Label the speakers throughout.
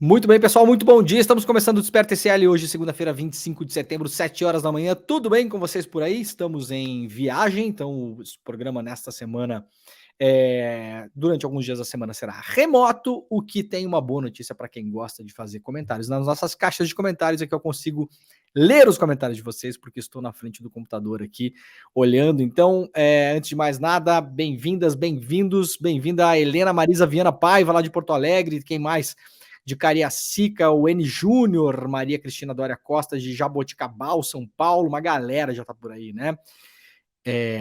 Speaker 1: Muito bem, pessoal, muito bom dia. Estamos começando o Desperta TCL hoje, segunda-feira, 25 de setembro, 7 horas da manhã. Tudo bem com vocês por aí? Estamos em viagem, então o programa nesta semana, durante alguns dias da semana será remoto, o que tem uma boa notícia para quem gosta de fazer comentários. Nas nossas caixas de comentários é que eu consigo ler os comentários de vocês, porque estou na frente do computador aqui olhando. Então, antes de mais nada, bem-vindas, bem-vindos, bem-vinda a Helena Marisa Viana Paiva, lá de Porto Alegre, quem mais? De Cariacica, o N Júnior, Maria Cristina Dória Costa, de Jaboticabal, São Paulo, uma galera já tá por aí, né?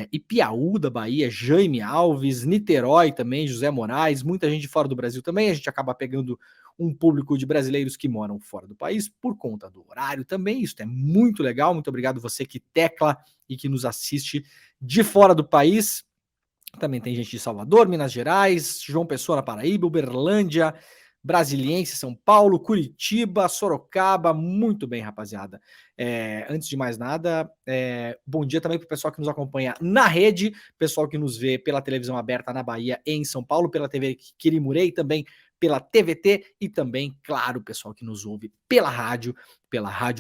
Speaker 1: Ipiaú da Bahia, Jaime Alves, Niterói também, José Moraes, muita gente fora do Brasil também. A gente acaba pegando um público de brasileiros que moram fora do país por conta do horário também. Isso é muito legal. Muito obrigado você que tecla e que nos assiste de fora do país. Também tem gente de Salvador, Minas Gerais, João Pessoa na Paraíba, Uberlândia, Brasiliense, São Paulo, Curitiba, Sorocaba. Muito bem, rapaziada. Antes de mais nada, bom dia também para o pessoal que nos acompanha na rede, pessoal que nos vê pela televisão aberta na Bahia e em São Paulo, pela TV Quirimurê, também pela TVT e também, claro, o pessoal que nos ouve pela Rádio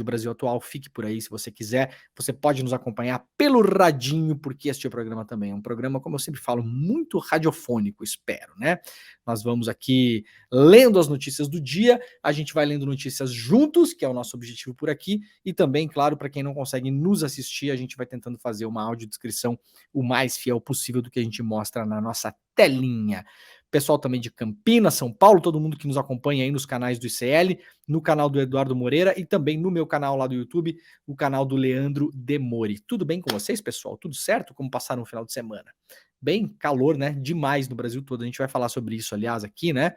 Speaker 1: Brasil Atual. Fique por aí se você quiser. Você pode nos acompanhar pelo radinho, porque este programa também é um programa, como eu sempre falo, muito radiofônico, espero, né? Nós vamos aqui lendo as notícias do dia, a gente vai lendo notícias juntos, que é o nosso objetivo por aqui, e também, claro, para quem não consegue nos assistir, a gente vai tentando fazer uma audiodescrição o mais fiel possível do que a gente mostra na nossa telinha. Pessoal também de Campinas, São Paulo, todo mundo que nos acompanha aí nos canais do ICL, no canal do Eduardo Moreira e também no meu canal lá do YouTube, o canal do Leandro Demori. Tudo bem com vocês, pessoal? Tudo certo? Como passaram o final de semana? Bem, calor, né? Demais no Brasil todo. A gente vai falar sobre isso, aliás, aqui, né?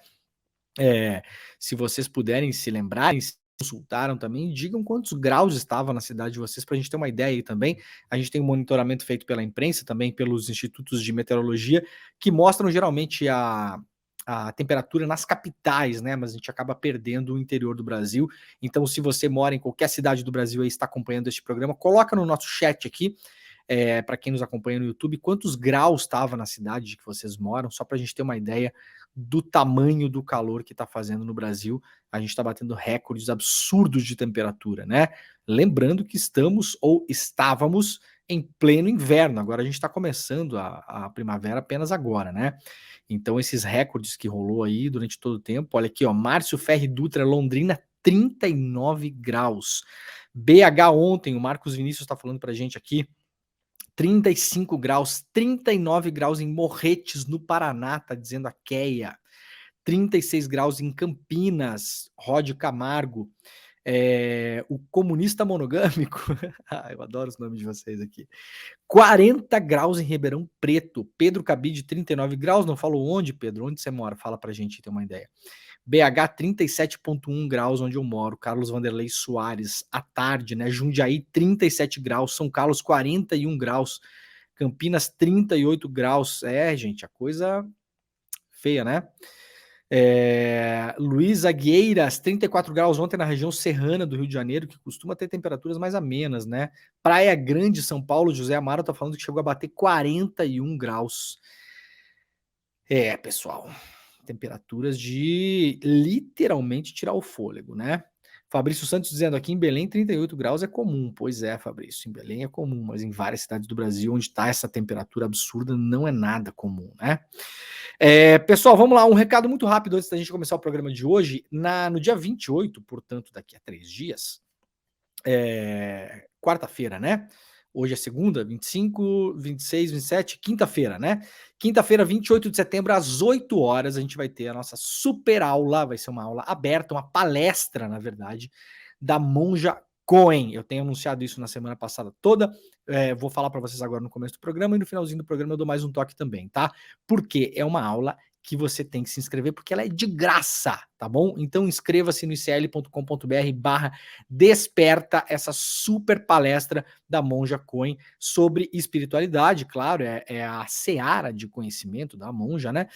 Speaker 1: Se vocês puderem se lembrarem, se consultaram também, digam quantos graus estava na cidade de vocês, para a gente ter uma ideia aí também. A gente tem um monitoramento feito pela imprensa, também pelos institutos de meteorologia, que mostram geralmente a temperatura nas capitais, né? Mas a gente acaba perdendo o interior do Brasil. Então, se você mora em qualquer cidade do Brasil e está acompanhando este programa, coloca no nosso chat aqui, para quem nos acompanha no YouTube, quantos graus estava na cidade que vocês moram, só para a gente ter uma ideia do tamanho do calor que está fazendo no Brasil. A gente está batendo recordes absurdos de temperatura, né? Lembrando que estamos ou estávamos em pleno inverno, agora a gente está começando a primavera apenas agora, né? Então esses recordes que rolou aí durante todo o tempo, olha aqui, ó, Márcio Ferri Dutra, Londrina, 39 graus. BH ontem, o Marcos Vinícius está falando para a gente aqui, 35 graus, 39 graus em Morretes, no Paraná, tá dizendo a Keia. 36 graus em Campinas, Ródio Camargo. O comunista monogâmico, eu adoro os nomes de vocês aqui. 40 graus em Ribeirão Preto. Pedro Cabide, 39 graus. Não falou onde, Pedro? Onde você mora? Fala pra gente ter uma ideia. BH 37,1 graus, onde eu moro. Carlos Vanderlei Soares, à tarde, né? Jundiaí 37 graus, São Carlos 41 graus, Campinas 38 graus. Gente, a coisa feia, né? Luiz Agueiras, 34 graus ontem na região serrana do Rio de Janeiro, que costuma ter temperaturas mais amenas, né? Praia Grande, São Paulo, José Amaro tá falando que chegou a bater 41 graus. Pessoal, temperaturas de literalmente tirar o fôlego, né? Fabrício Santos dizendo aqui em Belém 38 graus é comum. Pois é, Fabrício, em Belém é comum, mas em várias cidades do Brasil onde está essa temperatura absurda não é nada comum, né? Pessoal, vamos lá, um recado muito rápido antes da gente começar o programa de hoje. No dia 28, portanto, daqui a 3 dias, quarta-feira, né? Hoje é segunda, 25, 26, 27, quinta-feira, né? Quinta-feira, 28 de setembro, às 8 horas, a gente vai ter a nossa super aula, vai ser uma aula aberta, uma palestra, na verdade, da Monja Coen. Eu tenho anunciado isso na semana passada toda, vou falar para vocês agora no começo do programa e no finalzinho do programa eu dou mais um toque também, tá? Porque é uma aula que você tem que se inscrever, porque ela é de graça, tá bom? Então inscreva-se no icl.com.br/desperta, essa super palestra da Monja Coen sobre espiritualidade, claro, é a seara de conhecimento da monja, né?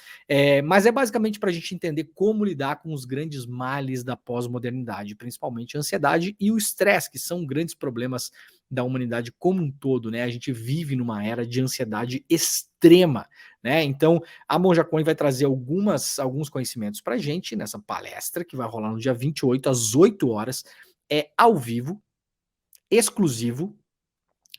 Speaker 1: Mas é basicamente para a gente entender como lidar com os grandes males da pós-modernidade, principalmente a ansiedade e o estresse, que são grandes problemas da humanidade como um todo, né? A gente vive numa era de ansiedade extrema, né? Então, a Monja Coin vai trazer alguns conhecimentos para a gente nessa palestra que vai rolar no dia 28 às 8 horas, ao vivo, exclusivo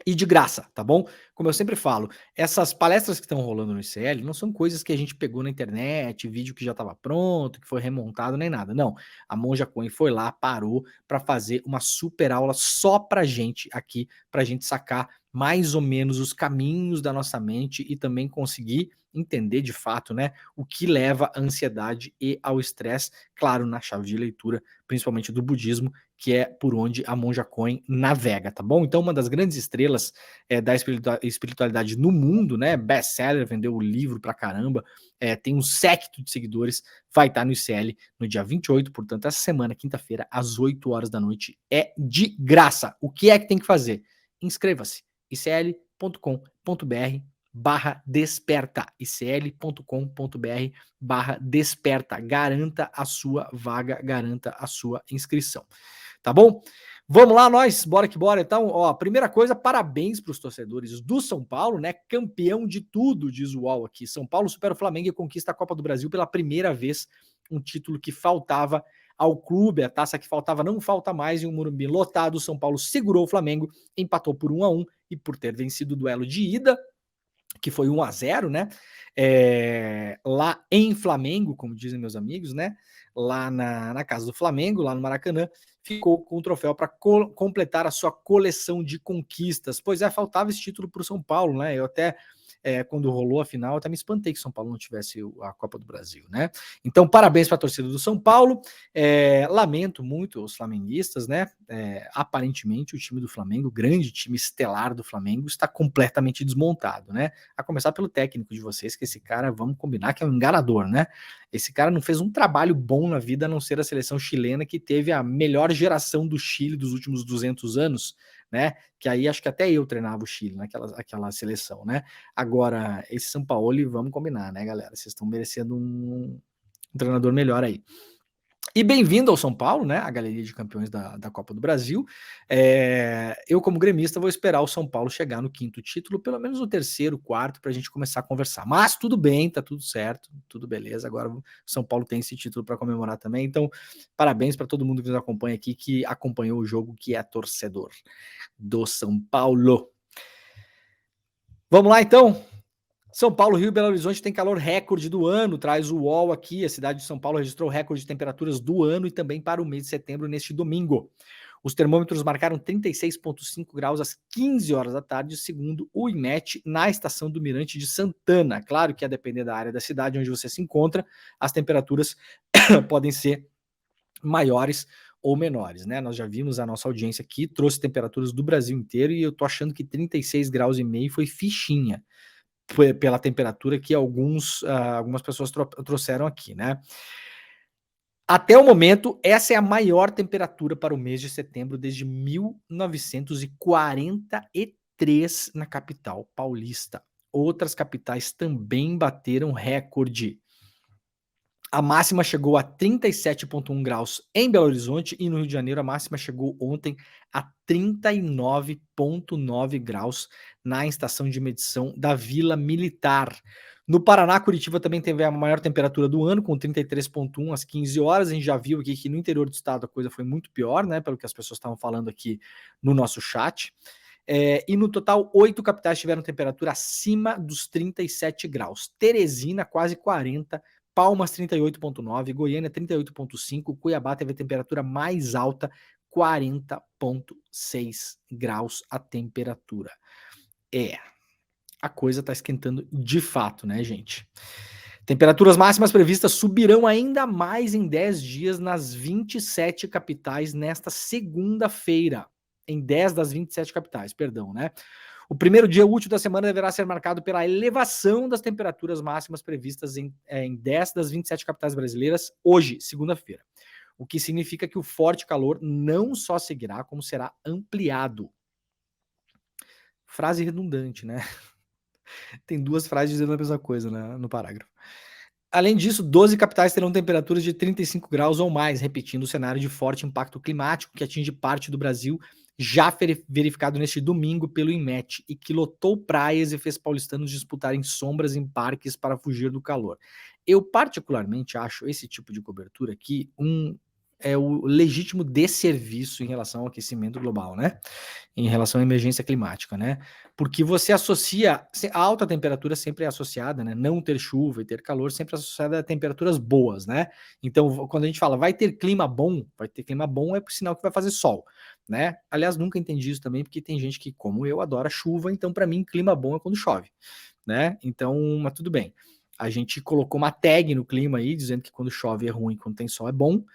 Speaker 1: e de graça, tá bom? Como eu sempre falo, essas palestras que estão rolando no ICL não são coisas que a gente pegou na internet, vídeo que já estava pronto, que foi remontado, nem nada. Não, a Monja Coin foi lá, parou para fazer uma super aula só pra gente aqui, pra gente sacar mais ou menos os caminhos da nossa mente e também conseguir entender de fato, né, o que leva à ansiedade e ao estresse, claro, na chave de leitura, principalmente do budismo, que é por onde a Monja Coin navega, tá bom? Então, uma das grandes estrelas da espiritualidade no mundo, né? Best-seller, vendeu o livro pra caramba, tem um séquito de seguidores, vai estar no ICL no dia 28, portanto, essa semana, quinta-feira, às 8 horas da noite, é de graça. O que é que tem que fazer? Inscreva-se, icl.com.br/desperta, icl.com.br/desperta, garanta a sua vaga, garanta a sua inscrição. Tá bom? Vamos lá, nós, bora que bora. Então, ó, primeira coisa, parabéns para os torcedores do São Paulo, né? Campeão de tudo, diz o UOL aqui. São Paulo supera o Flamengo e conquista a Copa do Brasil pela primeira vez, um título que faltava ao clube, a taça que faltava não falta mais, em um Morumbi lotado, o São Paulo segurou o Flamengo, empatou por 1-1 e por ter vencido o duelo de ida, que foi 1-0, né? Lá em Flamengo, como dizem meus amigos, né? Lá na casa do Flamengo, lá no Maracanã, ficou com o troféu para completar a sua coleção de conquistas. Pois é, faltava esse título para o São Paulo, né? Eu até, quando rolou a final, eu até me espantei que o São Paulo não tivesse a Copa do Brasil, né? Então, parabéns para a torcida do São Paulo. Lamento muito os flamenguistas, né? Aparentemente, o time do Flamengo, o grande time estelar do Flamengo, está completamente desmontado, né? A começar pelo técnico de vocês, que esse cara, vamos combinar, que é um enganador, né? Esse cara não fez um trabalho bom na vida, a não ser a seleção chilena, que teve a melhor geração do Chile dos últimos 200 anos, né? Que aí acho que até eu treinava o Chile naquela seleção, né? Agora, esse São Paulo, vamos combinar, né, galera? Vocês estão merecendo um treinador melhor aí. E bem-vindo ao São Paulo, né? A galeria de campeões da Copa do Brasil. Eu, como gremista, vou esperar o São Paulo chegar no 5º título, pelo menos no 3º, 4º, para a gente começar a conversar. Mas tudo bem, tá tudo certo, tudo beleza. Agora o São Paulo tem esse título para comemorar também. Então, parabéns para todo mundo que nos acompanha aqui, que acompanhou o jogo, que é torcedor do São Paulo. Vamos lá, então. São Paulo, Rio e Belo Horizonte tem calor recorde do ano, traz o UOL aqui. A cidade de São Paulo registrou recorde de temperaturas do ano e também para o mês de setembro neste domingo. Os termômetros marcaram 36,5 graus às 15 horas da tarde, segundo o IMET, na estação do Mirante de Santana. Claro que a depender da área da cidade onde você se encontra, as temperaturas podem ser maiores ou menores, né? Nós já vimos a nossa audiência aqui, trouxe temperaturas do Brasil inteiro e eu tô achando que 36 graus e meio foi fichinha pela temperatura que algumas pessoas trouxeram aqui, né? Até o momento, essa é a maior temperatura para o mês de setembro desde 1943 na capital paulista. Outras capitais também bateram recorde. A máxima chegou a 37,1 graus em Belo Horizonte e no Rio de Janeiro a máxima chegou ontem a 39,9 graus na estação de medição da Vila Militar. No Paraná, Curitiba também teve a maior temperatura do ano, com 33,1 às 15 horas. A gente já viu aqui que no interior do estado a coisa foi muito pior, né? Pelo que as pessoas estavam falando aqui no nosso chat. E no total, 8 capitais tiveram temperatura acima dos 37 graus. Teresina, quase 40, Palmas 38,9, Goiânia 38,5, Cuiabá teve a temperatura mais alta, 40,6 graus a temperatura. A coisa está esquentando de fato, né, gente? Temperaturas máximas previstas subirão ainda mais em 10 dias nas 27 capitais nesta segunda-feira. Em 10 das 27 capitais, perdão, né? O primeiro dia útil da semana deverá ser marcado pela elevação das temperaturas máximas previstas em 10 das 27 capitais brasileiras hoje, segunda-feira. O que significa que o forte calor não só seguirá, como será ampliado. Frase redundante, né? Tem duas frases dizendo a mesma coisa, né, no parágrafo. Além disso, 12 capitais terão temperaturas de 35 graus ou mais, repetindo o cenário de forte impacto climático que atinge parte do Brasil já verificado neste domingo pelo INMET e que lotou praias e fez paulistanos disputarem sombras em parques para fugir do calor. Eu particularmente acho esse tipo de cobertura aqui o legítimo desserviço em relação ao aquecimento global, né? Em relação à emergência climática, né? Porque você associa a alta temperatura sempre é associada, né? Não ter chuva e ter calor sempre é associada a temperaturas boas, né? Então, quando a gente fala vai ter clima bom é por sinal que vai fazer sol, né? Aliás, nunca entendi isso também, porque tem gente que, como eu, adora chuva, então para mim clima bom é quando chove, né? Então, mas tudo bem. A gente colocou uma tag no clima aí dizendo que quando chove é ruim, quando tem sol é bom.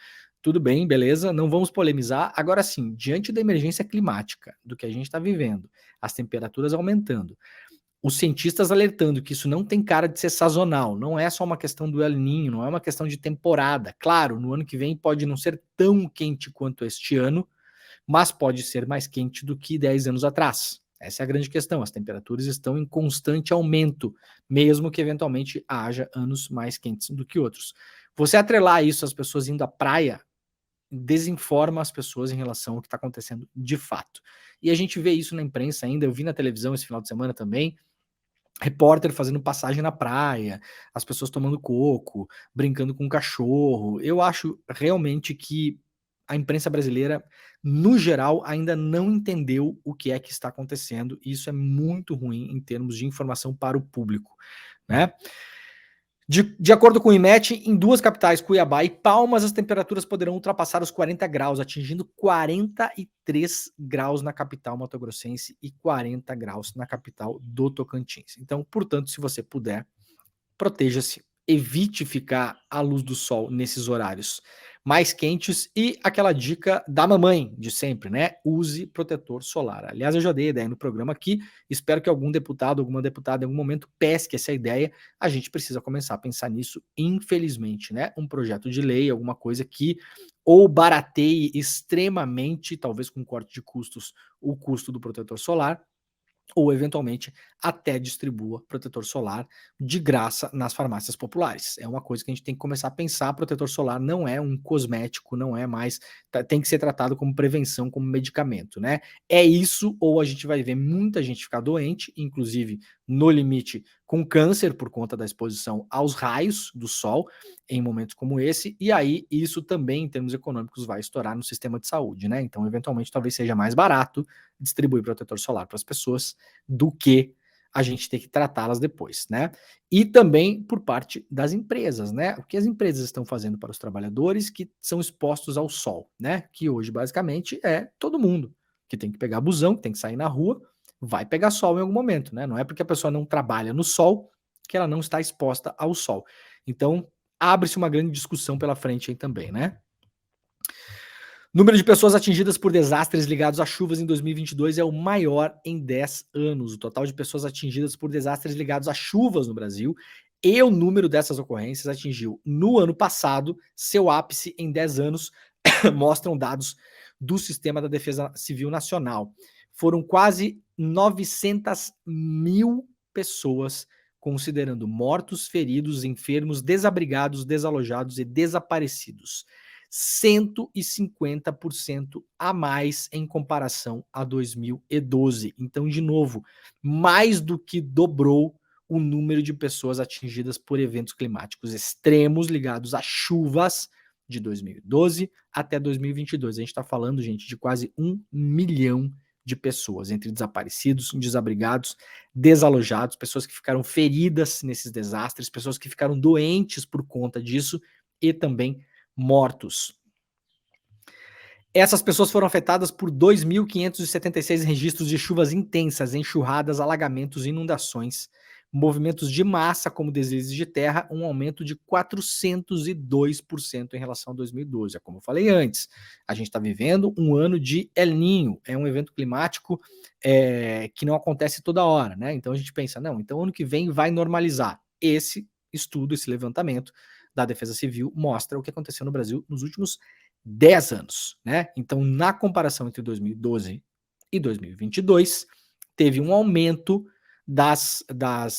Speaker 1: Tudo bem, beleza, não vamos polemizar. Agora sim, diante da emergência climática, do que a gente está vivendo, as temperaturas aumentando, os cientistas alertando que isso não tem cara de ser sazonal, não é só uma questão do El Niño, não é uma questão de temporada. Claro, no ano que vem pode não ser tão quente quanto este ano, mas pode ser mais quente do que 10 anos atrás. Essa é a grande questão. As temperaturas estão em constante aumento, mesmo que eventualmente haja anos mais quentes do que outros. Você atrelar isso às pessoas indo à praia desinforma as pessoas em relação ao que está acontecendo de fato. E a gente vê isso na imprensa ainda, eu vi na televisão esse final de semana também, repórter fazendo passagem na praia, as pessoas tomando coco, brincando com um cachorro. Eu acho realmente que a imprensa brasileira, no geral, ainda não entendeu o que é que está acontecendo, e isso é muito ruim em termos de informação para o público, né? De acordo com o IMET, em duas capitais, Cuiabá e Palmas, as temperaturas poderão ultrapassar os 40 graus, atingindo 43 graus na capital mato-grossense e 40 graus na capital do Tocantins. Então, portanto, se você puder, proteja-se, evite ficar à luz do sol nesses horários mais quentes e aquela dica da mamãe de sempre, né? Use protetor solar. Aliás, eu já dei a ideia no programa aqui, espero que algum deputado, alguma deputada em algum momento pesque essa ideia. A gente precisa começar a pensar nisso, infelizmente, né? Um projeto de lei, alguma coisa que ou barateie extremamente, talvez com corte de custos, o custo do protetor solar, ou eventualmente até distribua protetor solar de graça nas farmácias populares. É uma coisa que a gente tem que começar a pensar. Protetor solar não é um cosmético, não é mais, tem que ser tratado como prevenção, como medicamento, né? É isso, ou a gente vai ver muita gente ficar doente, inclusive no limite com câncer por conta da exposição aos raios do sol em momentos como esse, e aí isso também em termos econômicos vai estourar no sistema de saúde, né? Então, eventualmente, talvez seja mais barato distribuir protetor solar para as pessoas do que a gente ter que tratá-las depois, né? E também por parte das empresas, né? O que as empresas estão fazendo para os trabalhadores que são expostos ao sol, né? Que hoje basicamente é todo mundo que tem que pegar busão, que tem que sair na rua, vai pegar sol em algum momento, né? Não é porque a pessoa não trabalha no sol que ela não está exposta ao sol. Então, abre-se uma grande discussão pela frente aí também, né? Número de pessoas atingidas por desastres ligados a chuvas em 2022 é o maior em 10 anos. O total de pessoas atingidas por desastres ligados a chuvas no Brasil e o número dessas ocorrências atingiu no ano passado seu ápice em 10 anos, mostram dados do Sistema da Defesa Civil Nacional. Foram quase 900 mil pessoas, considerando mortos, feridos, enfermos, desabrigados, desalojados e desaparecidos. 150% a mais em comparação a 2012. Então, de novo, mais do que dobrou o número de pessoas atingidas por eventos climáticos extremos ligados a chuvas de 2012 até 2022. A gente está falando, gente, de quase 1 milhão de pessoas, entre desaparecidos, desabrigados, desalojados, pessoas que ficaram feridas nesses desastres, pessoas que ficaram doentes por conta disso e também mortos. Essas pessoas foram afetadas por 2.576 registros de chuvas intensas, enxurradas, alagamentos, inundações, movimentos de massa como deslizes de terra, um aumento de 402% em relação a 2012. É como eu falei antes, a gente está vivendo um ano de El Niño, é um evento climático que não acontece toda hora, né? Então a gente pensa, não, então ano que vem vai normalizar. Esse estudo, esse levantamento da Defesa Civil mostra o que aconteceu no Brasil nos últimos 10 anos, né? Então, na comparação entre 2012 e 2022, teve um aumento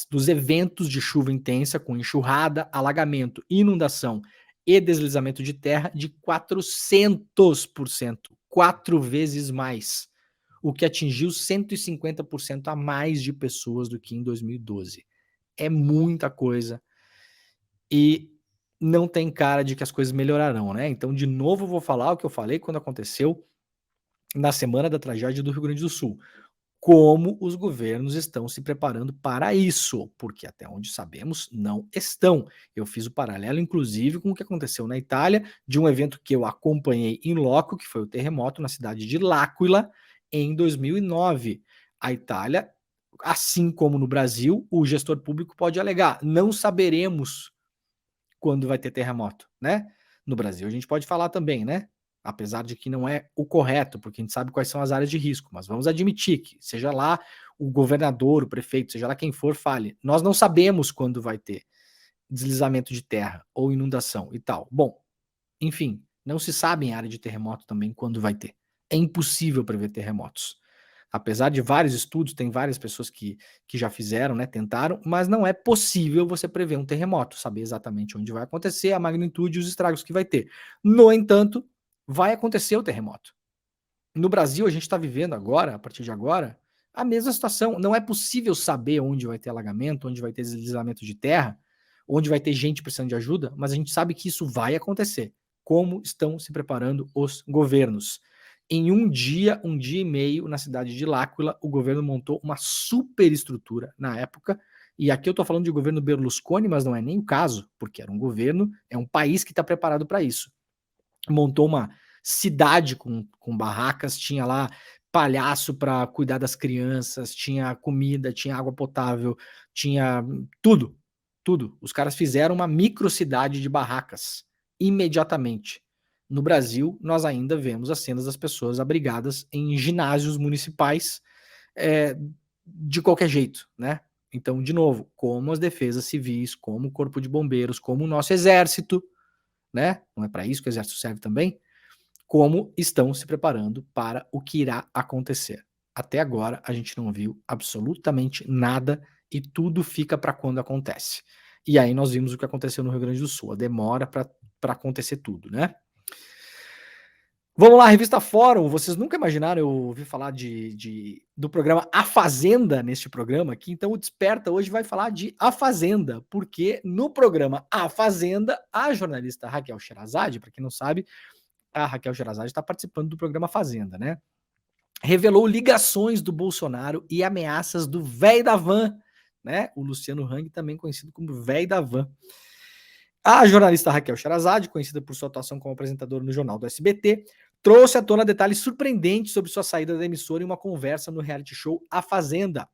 Speaker 1: dos eventos de chuva intensa, com enxurrada, alagamento, inundação e deslizamento de terra de 400%, 4 vezes mais o que atingiu 150% a mais de pessoas do que em 2012. É muita coisa e não tem cara de que as coisas melhorarão, né? Então, de novo, eu vou falar o que eu falei quando aconteceu na semana da tragédia do Rio Grande do Sul. Como os governos estão se preparando para isso, porque até onde sabemos, não estão. Eu fiz o paralelo, inclusive, com o que aconteceu na Itália, de um evento que eu acompanhei em loco, que foi o terremoto na cidade de L'Aquila, em 2009. A Itália, assim como no Brasil, o gestor público pode alegar, não saberemos quando vai ter terremoto, né? No Brasil a gente pode falar também, né? Apesar de que não é o correto, porque a gente sabe quais são as áreas de risco, mas vamos admitir que, seja lá o governador, o prefeito, seja lá quem for, fale. Nós não sabemos quando vai ter deslizamento de terra ou inundação e tal. Bom, enfim, não se sabe em área de terremoto também quando vai ter. É impossível prever terremotos. Apesar de vários estudos, tem várias pessoas que já fizeram, né, tentaram, mas não é possível você prever um terremoto, saber exatamente onde vai acontecer, a magnitude e os estragos que vai ter. No entanto, vai acontecer o terremoto. No Brasil, a gente está vivendo agora, a partir de agora, a mesma situação. Não é possível saber onde vai ter alagamento, onde vai ter deslizamento de terra, onde vai ter gente precisando de ajuda, mas a gente sabe que isso vai acontecer. Como estão se preparando os governos? Em um dia e meio, na cidade de L'Aquila, o governo montou uma superestrutura na época. E aqui eu estou falando de governo Berlusconi, mas não é nem o caso, porque era um governo, é um país que está preparado para isso. Montou uma cidade com barracas, tinha lá palhaço para cuidar das crianças, tinha comida, tinha água potável, tinha tudo, tudo. Os caras fizeram uma microcidade de barracas imediatamente. No Brasil, nós ainda vemos as cenas das pessoas abrigadas em ginásios municipais é, de qualquer jeito, né? Então, de novo, como as defesas civis, como o corpo de bombeiros, como o nosso exército, né? Não é para isso que o exército serve também? Como estão se preparando para o que irá acontecer. Até agora, a gente não viu absolutamente nada e tudo fica para quando acontece. E aí nós vimos o que aconteceu no Rio Grande do Sul, a demora para acontecer tudo, né? Vamos lá, revista Fórum. Vocês nunca imaginaram eu ouvir falar do programa A Fazenda neste programa aqui? Então o Desperta hoje vai falar de A Fazenda, porque no programa A Fazenda, a jornalista Raquel Sherazade, para quem não sabe, a Raquel Sherazade está participando do programa Fazenda, né? Revelou ligações do Bolsonaro e ameaças do véi da van, né? O Luciano Hang, também conhecido como véi da van. A jornalista Raquel Sherazade, conhecida por sua atuação como apresentadora no Jornal do SBT, trouxe à tona detalhes surpreendentes sobre sua saída da emissora em uma conversa no reality show A Fazenda.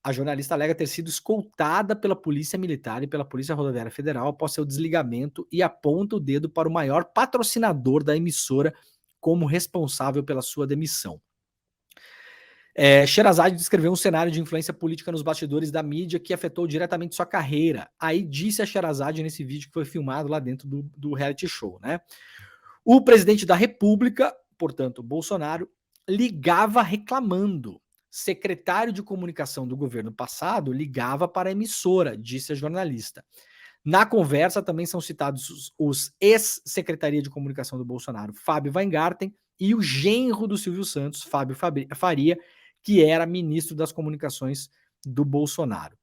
Speaker 1: A jornalista alega ter sido escoltada pela Polícia Militar e pela Polícia Rodoviária Federal após seu desligamento e aponta o dedo para o maior patrocinador da emissora como responsável pela sua demissão. Sherazade descreveu um cenário de influência política nos bastidores da mídia que afetou diretamente sua carreira. Aí disse a Sherazade nesse vídeo que foi filmado lá dentro do reality show, né? O presidente da República, portanto, Bolsonaro, ligava reclamando. Secretário de comunicação do governo passado ligava para a emissora, disse a jornalista. Na conversa também são citados os ex-secretaria de comunicação do Bolsonaro, Fábio Weingarten, e o genro do Silvio Santos, Fábio Faria, que era ministro das comunicações do Bolsonaro.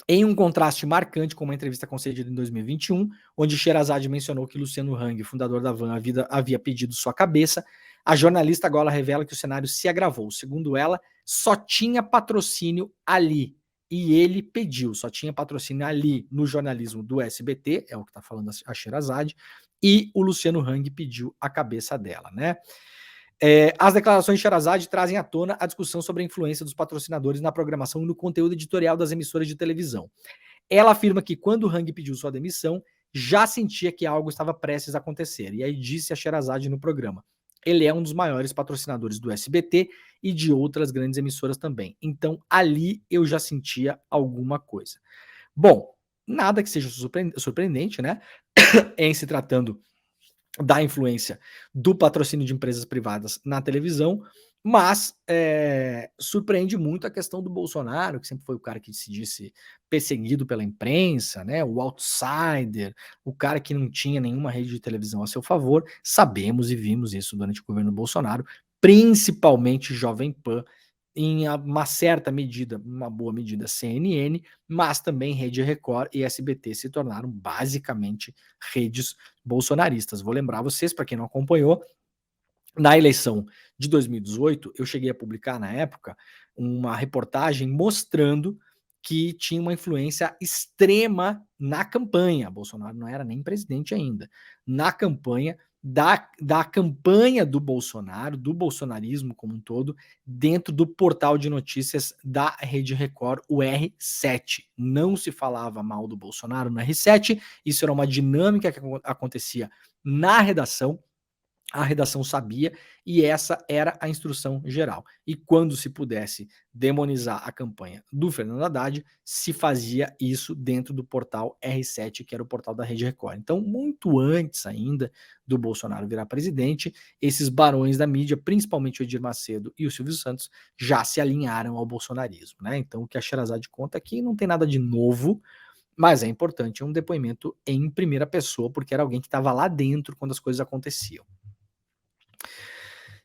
Speaker 1: Em um contraste marcante com uma entrevista concedida em 2021, onde Sherazade mencionou que Luciano Hang, fundador da Van, havia pedido sua cabeça, a jornalista agora revela que o cenário se agravou. Segundo ela, só tinha patrocínio ali. E ele pediu, só tinha patrocínio ali no jornalismo do SBT, é o que está falando a Sherazade, e o Luciano Hang pediu a cabeça dela, né? As declarações de Sherazade trazem à tona a discussão sobre a influência dos patrocinadores na programação e no conteúdo editorial das emissoras de televisão. Ela afirma que quando Hang pediu sua demissão, já sentia que algo estava prestes a acontecer. E aí disse a Sherazade no programa: ele é um dos maiores patrocinadores do SBT e de outras grandes emissoras também. Então ali eu já sentia alguma coisa. Bom, nada que seja surpreendente, né? Em se tratando da influência do patrocínio de empresas privadas na televisão, mas surpreende muito a questão do Bolsonaro, que sempre foi o cara que se disse perseguido pela imprensa, né, o outsider, o cara que não tinha nenhuma rede de televisão a seu favor. Sabemos e vimos isso durante o governo Bolsonaro, principalmente Jovem Pan, em uma certa medida, uma boa medida CNN, mas também Rede Record e SBT se tornaram basicamente redes bolsonaristas. Vou lembrar vocês, para quem não acompanhou, na eleição de 2018, eu cheguei a publicar na época uma reportagem mostrando que tinha uma influência extrema na campanha. Bolsonaro não era nem presidente ainda. Na campanha, da campanha do Bolsonaro, do bolsonarismo como um todo, dentro do portal de notícias da Rede Record, o R7. Não se falava mal do Bolsonaro no R7, isso era uma dinâmica que acontecia na redação. A redação sabia e essa era a instrução geral. E quando se pudesse demonizar a campanha do Fernando Haddad, se fazia isso dentro do portal R7, que era o portal da Rede Record. Então, muito antes ainda do Bolsonaro virar presidente, esses barões da mídia, principalmente o Edir Macedo e o Silvio Santos, já se alinharam ao bolsonarismo, né? Então, o que a Sherazade conta aqui não tem nada de novo, mas é importante, é um depoimento em primeira pessoa, porque era alguém que estava lá dentro quando as coisas aconteciam.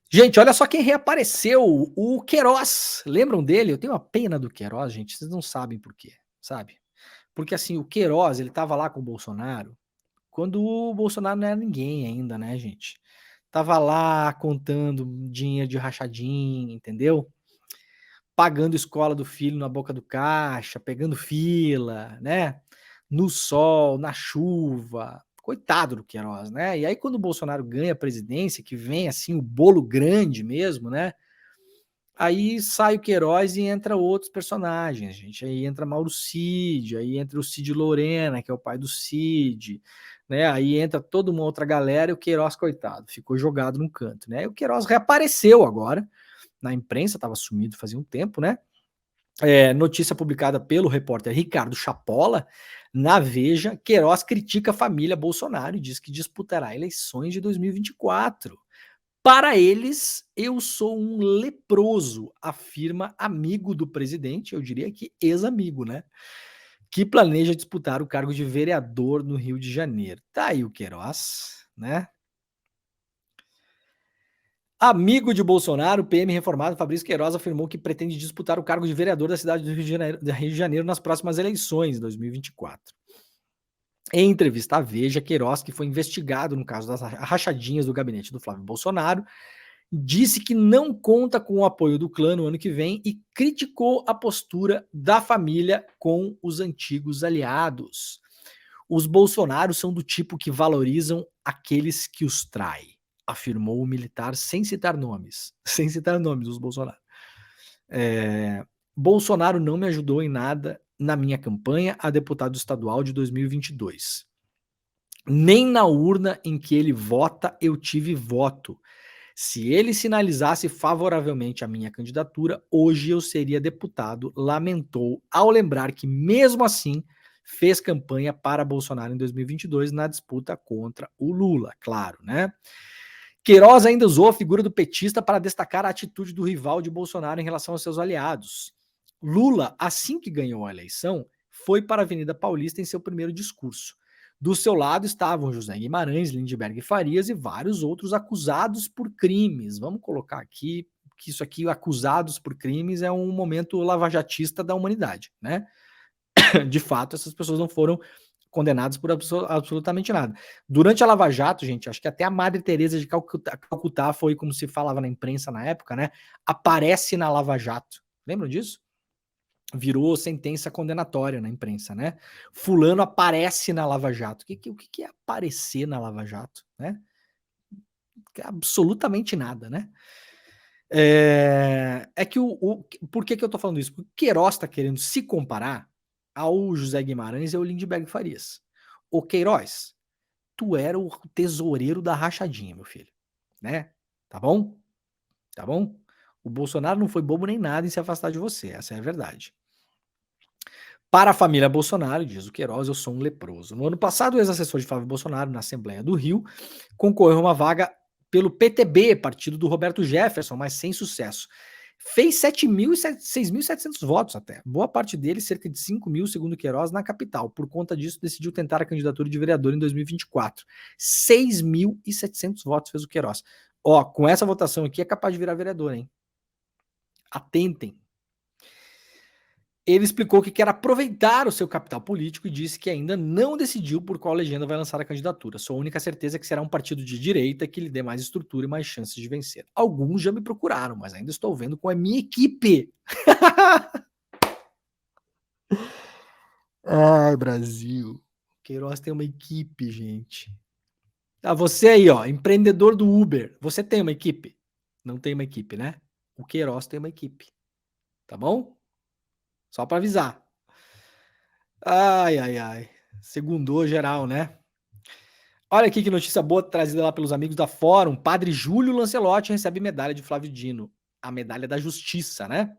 Speaker 1: Gente, olha só quem reapareceu, o Queiroz. Lembram dele? Eu tenho uma pena do Queiroz, gente, vocês não sabem por quê, sabe? Porque assim, o Queiroz, ele tava lá com o Bolsonaro, quando o Bolsonaro não era ninguém ainda, né, gente? Tava lá contando dinheiro de rachadinha, entendeu? Pagando escola do filho na boca do caixa, pegando fila, né? No sol, na chuva. Coitado do Queiroz, né? E aí, quando o Bolsonaro ganha a presidência, que vem assim o bolo grande mesmo, né? Aí sai o Queiroz e entra outros personagens, gente. Aí entra Mauro Cid, aí entra o Cid Lorena, que é o pai do Cid, né? Aí entra toda uma outra galera e o Queiroz, coitado, ficou jogado num canto, né? E o Queiroz reapareceu agora na imprensa, estava sumido fazia um tempo, né? Notícia publicada pelo repórter Ricardo Chapola na Veja, Queiroz critica a família Bolsonaro e diz que disputará eleições de 2024. Para eles, eu sou um leproso, afirma amigo do presidente, eu diria que ex-amigo, né? Que planeja disputar o cargo de vereador no Rio de Janeiro. Tá aí o Queiroz, né? Amigo de Bolsonaro, o PM reformado Fabrício Queiroz afirmou que pretende disputar o cargo de vereador da cidade do Rio de Janeiro nas próximas eleições, 2024. Em entrevista à Veja, Queiroz, que foi investigado no caso das rachadinhas do gabinete do Flávio Bolsonaro, disse que não conta com o apoio do clã no ano que vem e criticou a postura da família com os antigos aliados. Os Bolsonaros são do tipo que valorizam aqueles que os traem, afirmou o militar sem citar nomes. Sem citar nomes, os Bolsonaro. Bolsonaro não me ajudou em nada na minha campanha a deputado estadual de 2022. Nem na urna em que ele vota eu tive voto. Se ele sinalizasse favoravelmente a minha candidatura, hoje eu seria deputado, lamentou, ao lembrar que, mesmo assim, fez campanha para Bolsonaro em 2022 na disputa contra o Lula, claro, né? Queiroz ainda usou a figura do petista para destacar a atitude do rival de Bolsonaro em relação aos seus aliados. Lula, assim que ganhou a eleição, foi para a Avenida Paulista em seu primeiro discurso. Do seu lado estavam José Guimarães, Lindbergh Farias e vários outros acusados por crimes. Vamos colocar aqui que isso aqui, acusados por crimes, é um momento lavajatista da humanidade, né? De fato, essas pessoas não foram condenadas por absolutamente nada. Durante a Lava Jato, gente, acho que até a Madre Teresa de Calcutá foi, como se falava na imprensa na época, né? Aparece na Lava Jato. Lembram disso? Virou sentença condenatória na imprensa, né? Fulano aparece na Lava Jato. O que é aparecer na Lava Jato, né? Absolutamente nada, né? Que por que eu tô falando isso? Porque o Queiroz tá querendo se comparar ao José Guimarães e ao Lindbergh Farias. Ô Queiroz, tu era o tesoureiro da rachadinha, meu filho, né? Tá bom? Tá bom? O Bolsonaro não foi bobo nem nada em se afastar de você, essa é a verdade. Para a família Bolsonaro, diz o Queiroz, eu sou um leproso. No ano passado, o ex-assessor de Flávio Bolsonaro, na Assembleia do Rio, concorreu a uma vaga pelo PTB, partido do Roberto Jefferson, mas sem sucesso. Fez 6.700 votos até. Boa parte deles, cerca de 5 mil, segundo Queiroz, na capital. Por conta disso, decidiu tentar a candidatura de vereador em 2024. 6.700 votos fez o Queiroz. Ó, com essa votação aqui é capaz de virar vereador, hein? Atentem. Ele explicou que quer aproveitar o seu capital político e disse que ainda não decidiu por qual legenda vai lançar a candidatura. Sua única certeza é que será um partido de direita que lhe dê mais estrutura e mais chances de vencer. Alguns já me procuraram, mas ainda estou vendo com a minha equipe. Ai, Brasil. Queiroz tem uma equipe, gente. Ah, você aí, ó, empreendedor do Uber. Você tem uma equipe? Não tem uma equipe, né? O Queiroz tem uma equipe. Tá bom? Só para avisar. Ai, ai, ai. Segundou geral, né? Olha aqui que notícia boa trazida lá pelos amigos da Fórum. Padre Júlio Lancelotti recebe medalha de Flávio Dino. A medalha da Justiça, né?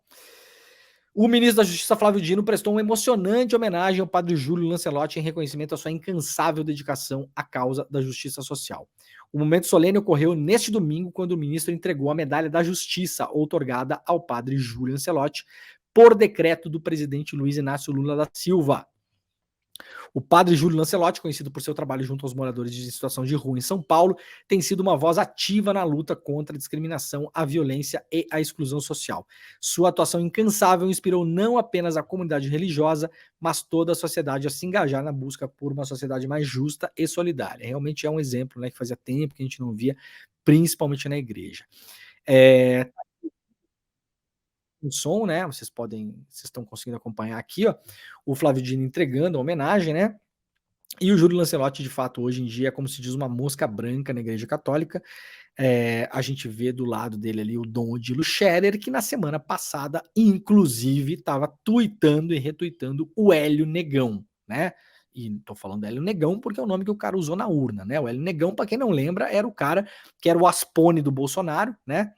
Speaker 1: O ministro da Justiça, Flávio Dino, prestou uma emocionante homenagem ao padre Júlio Lancelotti em reconhecimento à sua incansável dedicação à causa da justiça social. O momento solene ocorreu neste domingo, quando o ministro entregou a medalha da Justiça, outorgada ao padre Júlio Lancelotti, por decreto do presidente Luiz Inácio Lula da Silva. O padre Júlio Lancelotti, conhecido por seu trabalho junto aos moradores de situação de rua em São Paulo, tem sido uma voz ativa na luta contra a discriminação, a violência e a exclusão social. Sua atuação incansável inspirou não apenas a comunidade religiosa, mas toda a sociedade a se engajar na busca por uma sociedade mais justa e solidária. Realmente é um exemplo, né, que fazia tempo que a gente não via, principalmente na igreja. O som, né? Vocês estão conseguindo acompanhar aqui, ó, o Flávio Dino entregando a homenagem, né? E o Júlio Lancelotti, de fato, hoje em dia é como se diz uma mosca branca na Igreja Católica. A gente vê do lado dele ali o Dom Odilo Scherer, que na semana passada, inclusive, estava tuitando e retuitando o Hélio Negão, né? E tô falando Hélio Negão porque é o nome que o cara usou na urna, né? O Hélio Negão, para quem não lembra, era o cara que era o Aspone do Bolsonaro, né?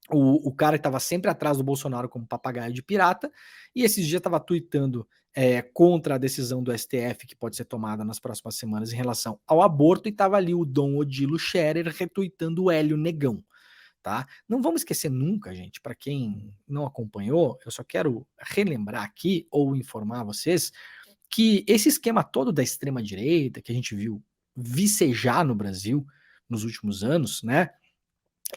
Speaker 1: O cara que estava sempre atrás do Bolsonaro como papagaio de pirata, e esses dias estava tuitando contra a decisão do STF que pode ser tomada nas próximas semanas em relação ao aborto, e estava ali o Dom Odilo Scherer retuitando o Hélio Negão, tá? Não vamos esquecer nunca, gente, para quem não acompanhou, eu só quero relembrar aqui ou informar vocês que esse esquema todo da extrema direita que a gente viu vicejar no Brasil nos últimos anos, né?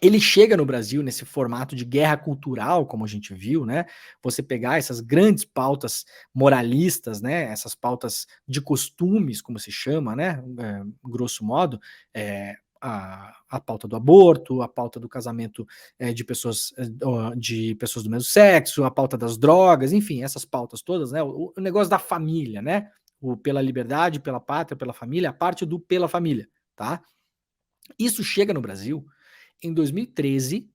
Speaker 1: Ele chega no Brasil nesse formato de guerra cultural, como a gente viu, né? Você pegar essas grandes pautas moralistas, né? Essas pautas de costumes, como se chama, né? Grosso modo, a pauta do aborto, a pauta do casamento de pessoas do mesmo sexo, a pauta das drogas, enfim, essas pautas todas, né? O negócio da família, né? O pela liberdade, pela pátria, pela família, a parte do pela família, tá? Isso chega no Brasil em 2013,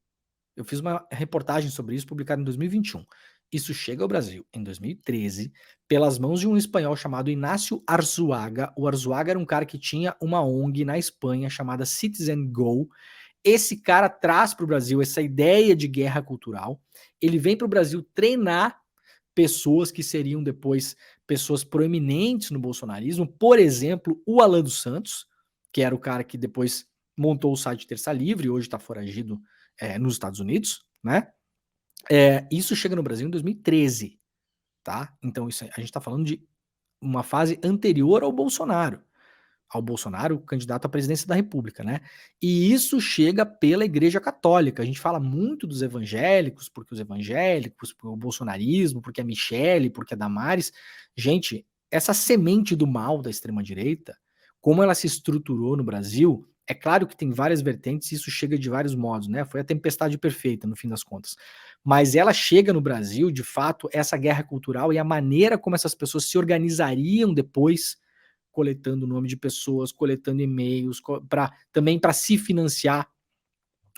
Speaker 1: eu fiz uma reportagem sobre isso, publicada em 2021. Isso chega ao Brasil em 2013, pelas mãos de um espanhol chamado Inácio Arzuaga. O Arzuaga era um cara que tinha uma ONG na Espanha chamada Citizen Go. Esse cara traz para o Brasil essa ideia de guerra cultural. Ele vem para o Brasil treinar pessoas que seriam depois pessoas proeminentes no bolsonarismo. Por exemplo, o Alan dos Santos, que era o cara que depois montou o site Terça Livre, hoje está foragido nos Estados Unidos, né? Isso chega no Brasil em 2013, tá? Então isso, a gente está falando de uma fase anterior ao Bolsonaro, candidato à presidência da República, né? E isso chega pela Igreja Católica. A gente fala muito dos evangélicos, porque o bolsonarismo, porque a Michele, porque a Damares. Gente, essa semente do mal da extrema-direita, como ela se estruturou no Brasil, é claro que tem várias vertentes e isso chega de vários modos, né? Foi a tempestade perfeita, no fim das contas. Mas ela chega no Brasil, de fato, essa guerra cultural e a maneira como essas pessoas se organizariam depois, coletando o nome de pessoas, coletando e-mails, também para se financiar,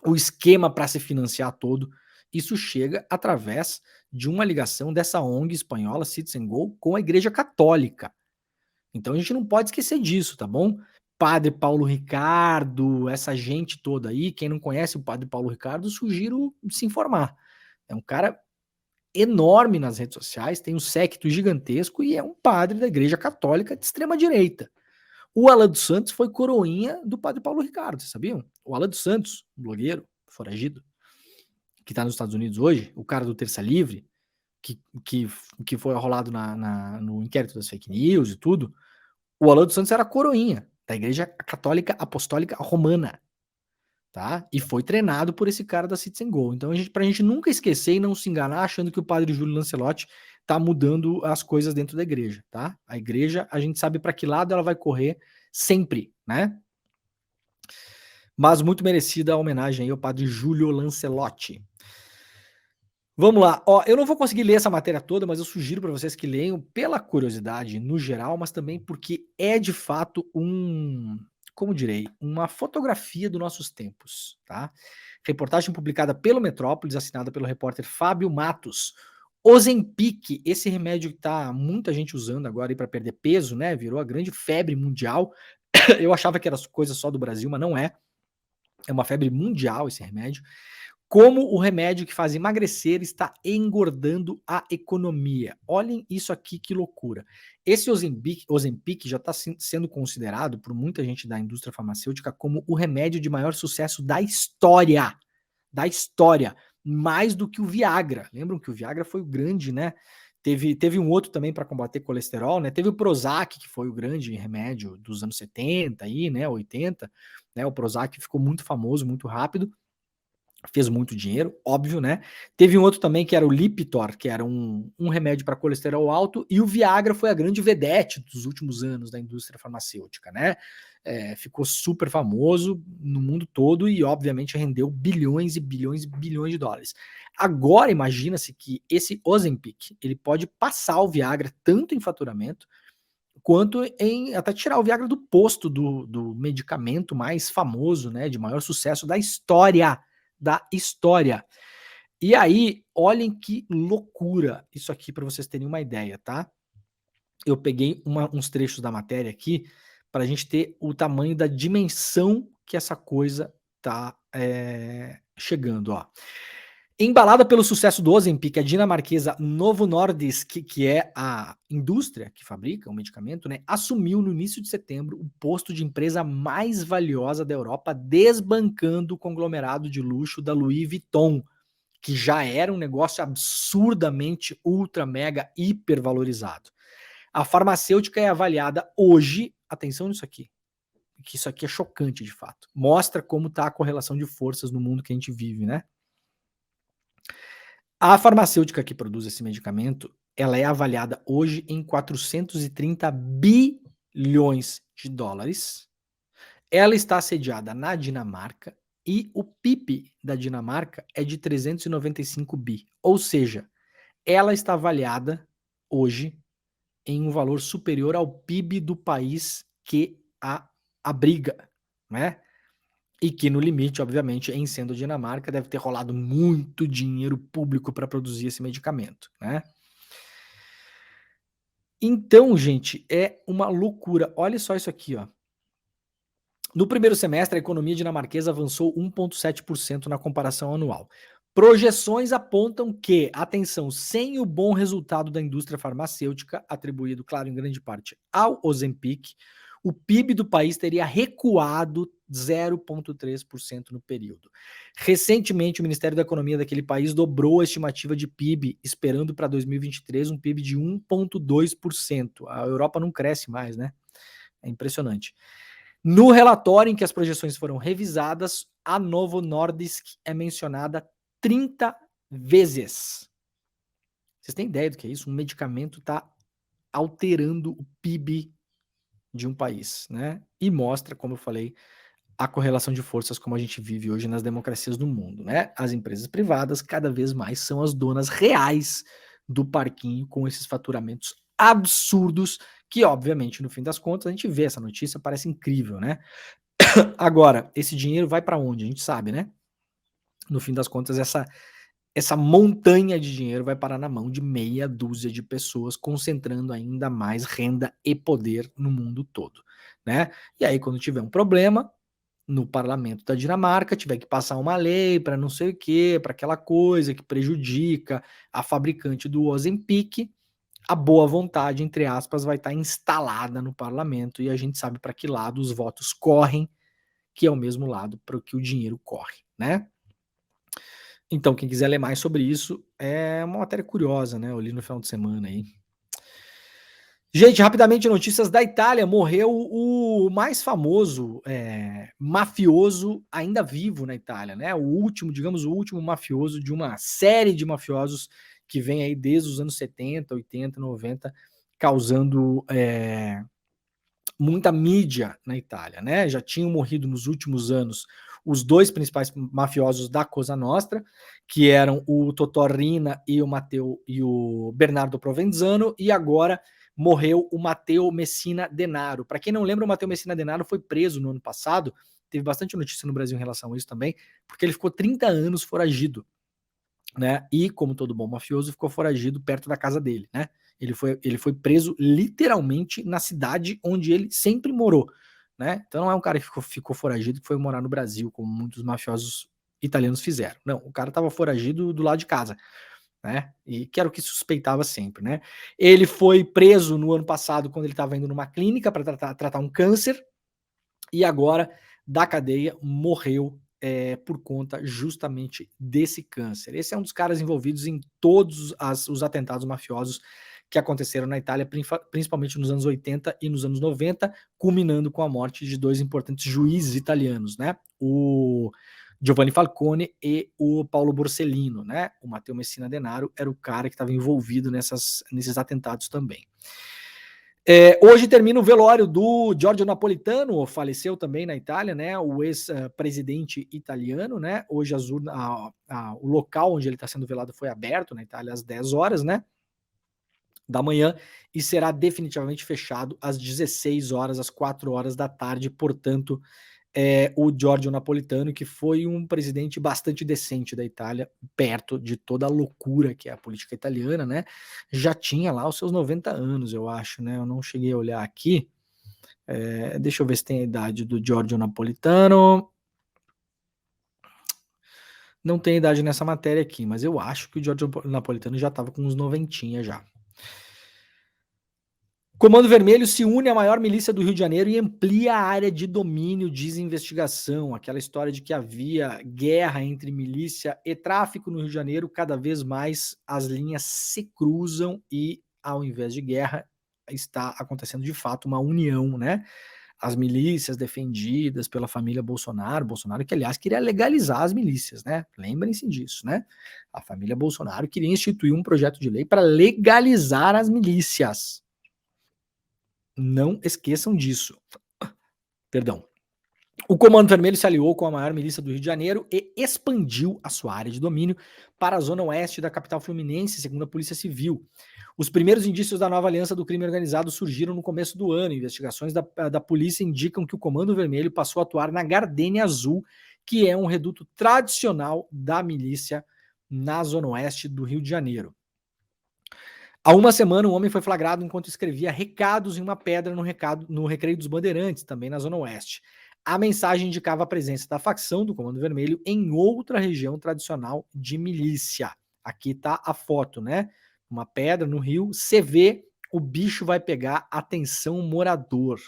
Speaker 1: o esquema para se financiar todo. Isso chega através de uma ligação dessa ONG espanhola, Citizen Go, com a Igreja Católica. Então a gente não pode esquecer disso, tá bom? Padre Paulo Ricardo, essa gente toda aí, quem não conhece o Padre Paulo Ricardo, sugiro se informar. É um cara enorme nas redes sociais, tem um séquito gigantesco e é um padre da Igreja Católica de extrema direita. O Alan dos Santos foi coroinha do Padre Paulo Ricardo, vocês sabiam? O Alan dos Santos, um blogueiro, foragido, que está nos Estados Unidos hoje, o cara do Terça Livre, que, que, que foi arrolado no inquérito das fake news e tudo, o Alan dos Santos era coroinha da Igreja Católica Apostólica Romana. tá? E foi treinado por esse cara da Citizen Go. Então, pra gente nunca esquecer e não se enganar achando que o padre Júlio Lancelotti tá mudando as coisas dentro da igreja, tá? A igreja, a gente sabe para que lado ela vai correr sempre, né? Mas muito merecida a homenagem aí ao padre Júlio Lancelotti. Vamos lá, ó, eu não vou conseguir ler essa matéria toda, mas eu sugiro para vocês que leiam pela curiosidade no geral, mas também porque é de fato como direi, uma fotografia dos nossos tempos, tá? Reportagem publicada pelo Metrópolis, assinada pelo repórter Fábio Matos. Ozempic, esse remédio que tá muita gente usando agora aí para perder peso, né? Virou a grande febre mundial. Eu achava que era coisa só do Brasil, mas não é. É uma febre mundial esse remédio. Como o remédio que faz emagrecer está engordando a economia. Olhem isso aqui, que loucura. Esse Ozempic já está sendo considerado por muita gente da indústria farmacêutica como o remédio de maior sucesso da história. Da história. Mais do que o Viagra. Lembram que o Viagra foi o grande, né? Teve um outro também para combater colesterol, né? Teve o Prozac, que foi o grande remédio dos anos 70 aí, né? 80, né? O Prozac ficou muito famoso, muito rápido. Fez muito dinheiro, óbvio, né? Teve um outro também que era o Lipitor, que era um remédio para colesterol alto, e o Viagra foi a grande vedete dos últimos anos da indústria farmacêutica, né? Ficou super famoso no mundo todo e, obviamente, rendeu bilhões e bilhões e bilhões de dólares. Agora, imagina-se que esse Ozempic, ele pode passar o Viagra tanto em faturamento, quanto em até tirar o Viagra do posto do medicamento mais famoso, né, de maior sucesso da história, da história. E aí, olhem que loucura isso aqui para vocês terem uma ideia, tá? Eu peguei uns trechos da matéria aqui para a gente ter o tamanho da dimensão que essa coisa tá chegando, ó. Embalada pelo sucesso do Ozempic, a dinamarquesa Novo Nordisk, que é a indústria que fabrica o medicamento, né, assumiu no início de setembro o posto de empresa mais valiosa da Europa, desbancando o conglomerado de luxo da Louis Vuitton, que já era um negócio absurdamente ultra, mega, hiper valorizado. A farmacêutica é avaliada hoje, atenção nisso aqui, que isso aqui é chocante de fato. Mostra como está a correlação de forças no mundo que a gente vive, né? A farmacêutica que produz esse medicamento, ela é avaliada hoje em 430 bilhões de dólares. Ela está sediada na Dinamarca e o PIB da Dinamarca é de 395 bi. Ou seja, ela está avaliada hoje em um valor superior ao PIB do país que a abriga, né? E que no limite, obviamente, em sendo a Dinamarca, deve ter rolado muito dinheiro público para produzir esse medicamento, né? Então, gente, é uma loucura. Olha só isso aqui, ó. No primeiro semestre, a economia dinamarquesa avançou 1,7% na comparação anual. Projeções apontam que, atenção, sem o bom resultado da indústria farmacêutica, atribuído, claro, em grande parte ao Ozempic, o PIB do país teria recuado 0,3% no período. Recentemente, o Ministério da Economia daquele país dobrou a estimativa de PIB, esperando para 2023 um PIB de 1,2%. A Europa não cresce mais, né? É impressionante. No relatório em que as projeções foram revisadas, a Novo Nordisk é mencionada 30 vezes. Vocês têm ideia do que é isso? Um medicamento está alterando o PIB de um país, né? E mostra, como eu falei, a correlação de forças como a gente vive hoje nas democracias do mundo, né? As empresas privadas cada vez mais são as donas reais do parquinho com esses faturamentos absurdos que, obviamente, no fim das contas, a gente vê essa notícia, parece incrível, né? Agora, esse dinheiro vai para onde? A gente sabe, né? No fim das contas, essa montanha de dinheiro vai parar na mão de meia dúzia de pessoas, concentrando ainda mais renda e poder no mundo todo, né? E aí, quando tiver um problema no parlamento da Dinamarca, tiver que passar uma lei para não sei o quê, para aquela coisa que prejudica a fabricante do Ozempic, a boa vontade, entre aspas, vai estar instalada no parlamento e a gente sabe para que lado os votos correm, que é o mesmo lado para o que o dinheiro corre, né? Então, quem quiser ler mais sobre isso, é uma matéria curiosa, né? Eu li no final de semana aí. Gente, rapidamente, notícias da Itália. Morreu o mais famoso mafioso ainda vivo na Itália, né? O último, digamos, o último mafioso de uma série de mafiosos que vem aí desde os anos 70, 80, 90, causando muita mídia na Itália, né? Já tinham morrido nos últimos anos os dois principais mafiosos da Cosa Nostra, que eram o Totò Riina e o Matteo e o Bernardo Provenzano, e agora morreu o Matteo Messina Denaro. Para quem não lembra, o Matteo Messina Denaro foi preso no ano passado, teve bastante notícia no Brasil em relação a isso também, porque ele ficou 30 anos foragido, né? E, como todo bom mafioso, ficou foragido perto da casa dele, né? Ele foi preso literalmente na cidade onde ele sempre morou, né? Então não é um cara que ficou foragido que foi morar no Brasil, como muitos mafiosos italianos fizeram. Não, o cara estava foragido do lado de casa, né? E que era o que suspeitava sempre, né? Ele foi preso no ano passado quando ele estava indo numa clínica para tratar um câncer e agora da cadeia morreu por conta justamente desse câncer. Esse é um dos caras envolvidos em todos os atentados mafiosos que aconteceram na Itália, principalmente nos anos 80 e nos anos 90, culminando com a morte de dois importantes juízes italianos, né? O Giovanni Falcone e o Paulo Borsellino, né? O Matteo Messina Denaro era o cara que estava envolvido nesses atentados também. Hoje termina o velório do Giorgio Napolitano, faleceu também na Itália, né? O ex-presidente italiano, né? Hoje o local onde ele está sendo velado foi aberto na Itália às 10 horas, né? Da manhã, e será definitivamente fechado às 16 horas, às 4 horas da tarde, portanto, o Giorgio Napolitano, que foi um presidente bastante decente da Itália, perto de toda a loucura que é a política italiana, né? Já tinha lá os seus 90 anos, eu acho, né? Eu não cheguei a olhar aqui. Deixa eu ver se tem a idade do Giorgio Napolitano. Não tem idade nessa matéria aqui, mas eu acho que o Giorgio Napolitano já estava com uns noventinha já. Comando Vermelho se une à maior milícia do Rio de Janeiro e amplia a área de domínio, diz investigação. Aquela história de que havia guerra entre milícia e tráfico no Rio de Janeiro, cada vez mais as linhas se cruzam e, ao invés de guerra, está acontecendo de fato uma união, né? As milícias defendidas pela família Bolsonaro, que aliás queria legalizar as milícias, né? Lembrem-se disso, né? A família Bolsonaro queria instituir um projeto de lei para legalizar as milícias. Não esqueçam disso. Perdão. O Comando Vermelho se aliou com a maior milícia do Rio de Janeiro e expandiu a sua área de domínio para a zona oeste da capital fluminense, segundo a Polícia Civil. Os primeiros indícios da nova aliança do crime organizado surgiram no começo do ano. Investigações da polícia indicam que o Comando Vermelho passou a atuar na Gardênia Azul, que é um reduto tradicional da milícia na zona oeste do Rio de Janeiro. Há uma semana, um homem foi flagrado enquanto escrevia recados em uma pedra no Recreio dos Bandeirantes, também na Zona Oeste. A mensagem indicava a presença da facção do Comando Vermelho em outra região tradicional de milícia. Aqui está a foto, né? Uma pedra no rio, você vê, o bicho vai pegar, atenção morador.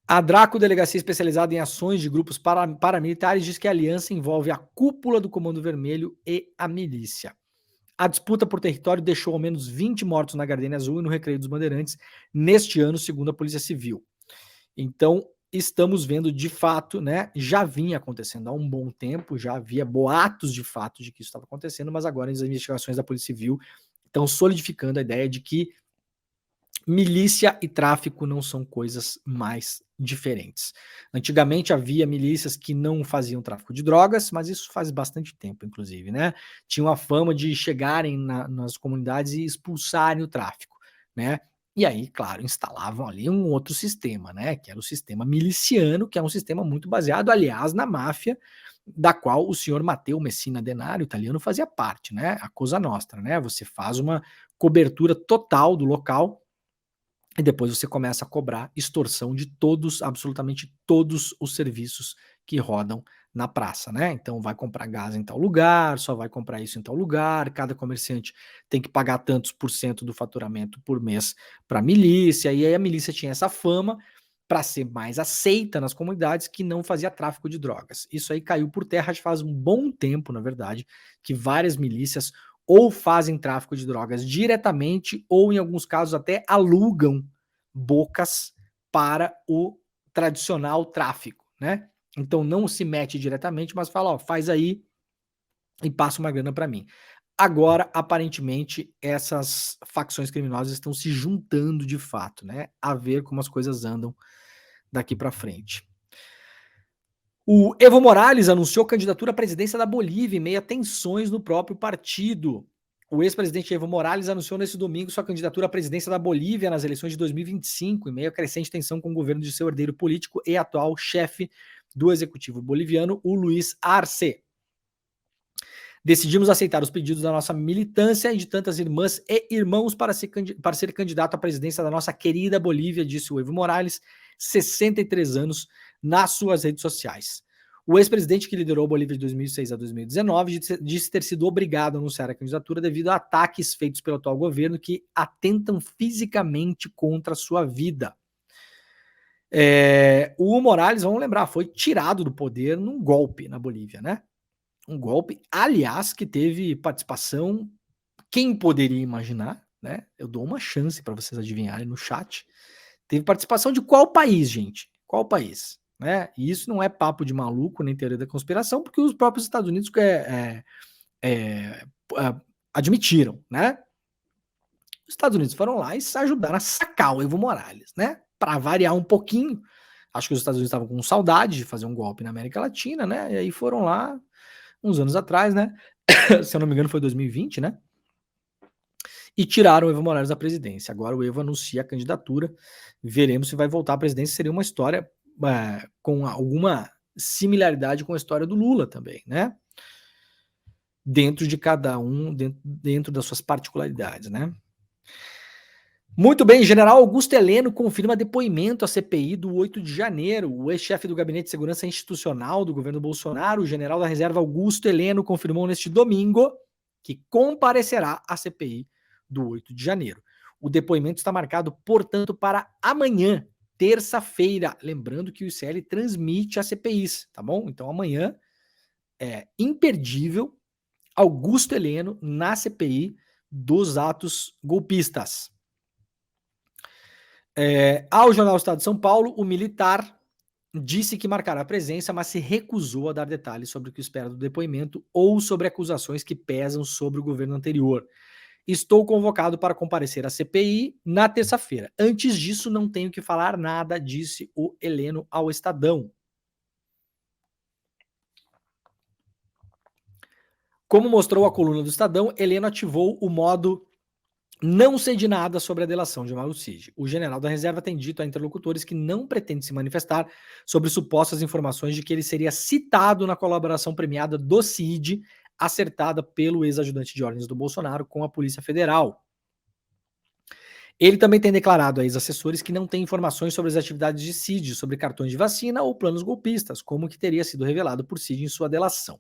Speaker 1: A Draco, delegacia especializada em ações de grupos paramilitares, diz que a aliança envolve a cúpula do Comando Vermelho e a milícia. A disputa por território deixou ao menos 20 mortos na Gardênia Azul e no Recreio dos Bandeirantes neste ano, segundo a Polícia Civil. Então, estamos vendo de fato, né? Já vinha acontecendo há um bom tempo, já havia boatos de fato de que isso estava acontecendo, mas agora as investigações da Polícia Civil estão solidificando a ideia de que milícia e tráfico não são coisas mais diferentes. Antigamente havia milícias que não faziam tráfico de drogas, mas isso faz bastante tempo, inclusive, né? Tinham a fama de chegarem nas comunidades e expulsarem o tráfico, né? E aí, claro, instalavam ali um outro sistema, né? Que era o sistema miliciano, que é um sistema muito baseado, aliás, na máfia, da qual o senhor Matteo Messina Denaro, italiano, fazia parte, né? A Cosa Nostra, né? Você faz uma cobertura total do local e depois você começa a cobrar extorsão de todos, absolutamente todos os serviços que rodam na praça, né? Então vai comprar gás em tal lugar, só vai comprar isso em tal lugar, cada comerciante tem que pagar tantos por cento do faturamento por mês para a milícia, e aí a milícia tinha essa fama para ser mais aceita nas comunidades que não fazia tráfico de drogas. Isso aí caiu por terra já faz um bom tempo, na verdade, que várias milícias ou fazem tráfico de drogas diretamente, ou em alguns casos até alugam bocas para o tradicional tráfico, né? Então não se mete diretamente, mas fala, ó, faz aí e passa uma grana para mim. Agora, aparentemente, essas facções criminosas estão se juntando de fato, né? A ver como as coisas andam daqui para frente. O Evo Morales anunciou candidatura à presidência da Bolívia em meio a tensões no próprio partido. O ex-presidente Evo Morales anunciou nesse domingo sua candidatura à presidência da Bolívia nas eleições de 2025, em meio a crescente tensão com o governo de seu herdeiro político e atual chefe do executivo boliviano, o Luiz Arce. Decidimos aceitar os pedidos da nossa militância e de tantas irmãs e irmãos para ser candidato à presidência da nossa querida Bolívia, disse o Evo Morales, 63 anos, nas suas redes sociais. O ex-presidente que liderou a Bolívia de 2006 a 2019 disse ter sido obrigado a anunciar a candidatura devido a ataques feitos pelo atual governo que atentam fisicamente contra a sua vida. O Morales, vamos lembrar, foi tirado do poder num golpe na Bolívia, né? Um golpe, aliás, que teve participação, quem poderia imaginar, né? Eu dou uma chance para vocês adivinharem no chat. Teve participação de qual país, gente? Qual país? Né? E isso não é papo de maluco, nem teoria da conspiração, porque os próprios Estados Unidos admitiram, né? Os Estados Unidos foram lá e ajudaram a sacar o Evo Morales, né? Para variar um pouquinho. Acho que os Estados Unidos estavam com saudade de fazer um golpe na América Latina, né? E aí foram lá uns anos atrás, né? Se eu não me engano, foi 2020, né? E tiraram o Evo Morales da presidência. Agora o Evo anuncia a candidatura. Veremos se vai voltar à presidência. Seria uma história com alguma similaridade com a história do Lula também, né? Dentro de cada um, dentro das suas particularidades, né? Muito bem, general Augusto Heleno confirma depoimento à CPI do 8 de janeiro. O ex-chefe do Gabinete de Segurança Institucional do governo Bolsonaro, o general da reserva Augusto Heleno, confirmou neste domingo que comparecerá à CPI do 8 de janeiro. O depoimento está marcado, portanto, para amanhã, terça-feira. Lembrando que o ICL transmite a CPIs, tá bom? Então amanhã é imperdível Augusto Heleno na CPI dos atos golpistas. Ao Jornal Estado de São Paulo, o militar disse que marcará presença, mas se recusou a dar detalhes sobre o que espera do depoimento ou sobre acusações que pesam sobre o governo anterior. Estou convocado para comparecer à CPI na terça-feira. Antes disso, não tenho que falar nada, disse o Heleno ao Estadão. Como mostrou a coluna do Estadão, Heleno ativou o modo não sei de nada sobre a delação de Mauro Cid. O general da reserva tem dito a interlocutores que não pretende se manifestar sobre supostas informações de que ele seria citado na colaboração premiada do Cid, acertada pelo ex-ajudante de ordens do Bolsonaro com a Polícia Federal. Ele também tem declarado a ex-assessores que não tem informações sobre as atividades de Cid, sobre cartões de vacina ou planos golpistas, como que teria sido revelado por Cid em sua delação.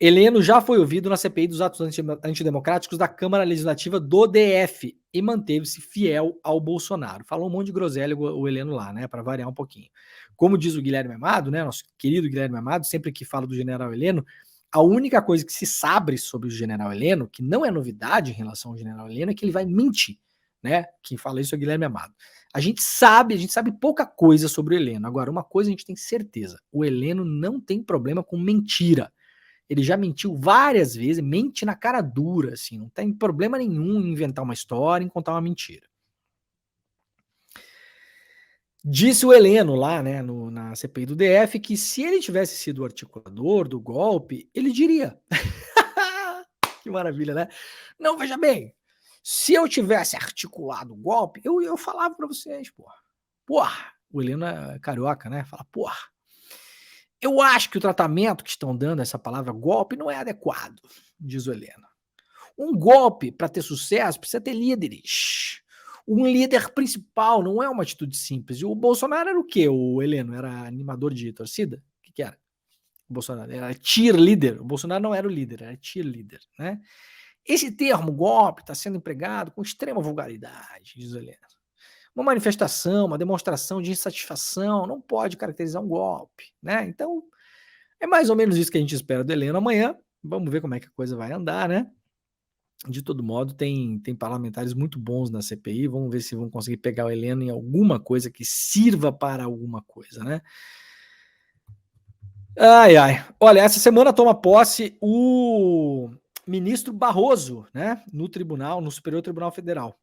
Speaker 1: Heleno já foi ouvido na CPI dos atos antidemocráticos da Câmara Legislativa do DF e manteve-se fiel ao Bolsonaro. Falou um monte de groselha o Heleno lá, né, para variar um pouquinho. Como diz o Guilherme Amado, né, nosso querido Guilherme Amado, sempre que fala do general Heleno, a única coisa que se sabe sobre o general Heleno, que não é novidade em relação ao general Heleno, é que ele vai mentir, né? Quem fala isso é o Guilherme Amado. A gente sabe pouca coisa sobre o Heleno. Agora, uma coisa a gente tem certeza, o Heleno não tem problema com mentira. Ele já mentiu várias vezes, mente na cara dura, assim, não tem problema nenhum em inventar uma história, em contar uma mentira. Disse o Heleno lá, né, na CPI do DF, que se ele tivesse sido o articulador do golpe, ele diria. Que maravilha, né? Não, veja bem, se eu tivesse articulado o golpe, eu falava pra vocês, porra. Porra, o Heleno é carioca, né? Fala, porra. Eu acho que o tratamento que estão dando a essa palavra golpe não é adequado, diz o Heleno. Um golpe, para ter sucesso, precisa ter líderes. Um líder principal não é uma atitude simples. E o Bolsonaro era o quê? O Heleno era animador de torcida? O que era? O Bolsonaro era cheerleader. O Bolsonaro não era o líder, era cheerleader, né? Esse termo golpe está sendo empregado com extrema vulgaridade, diz o Heleno. Uma manifestação, uma demonstração de insatisfação não pode caracterizar um golpe, né? Então, é mais ou menos isso que a gente espera do Heleno amanhã. Vamos ver como é que a coisa vai andar, né? De todo modo, tem parlamentares muito bons na CPI, vamos ver se vão conseguir pegar o Heleno em alguma coisa que sirva para alguma coisa, né? Ai, ai. Olha, essa semana toma posse o ministro Barroso, né? No tribunal, no Superior Tribunal Federal.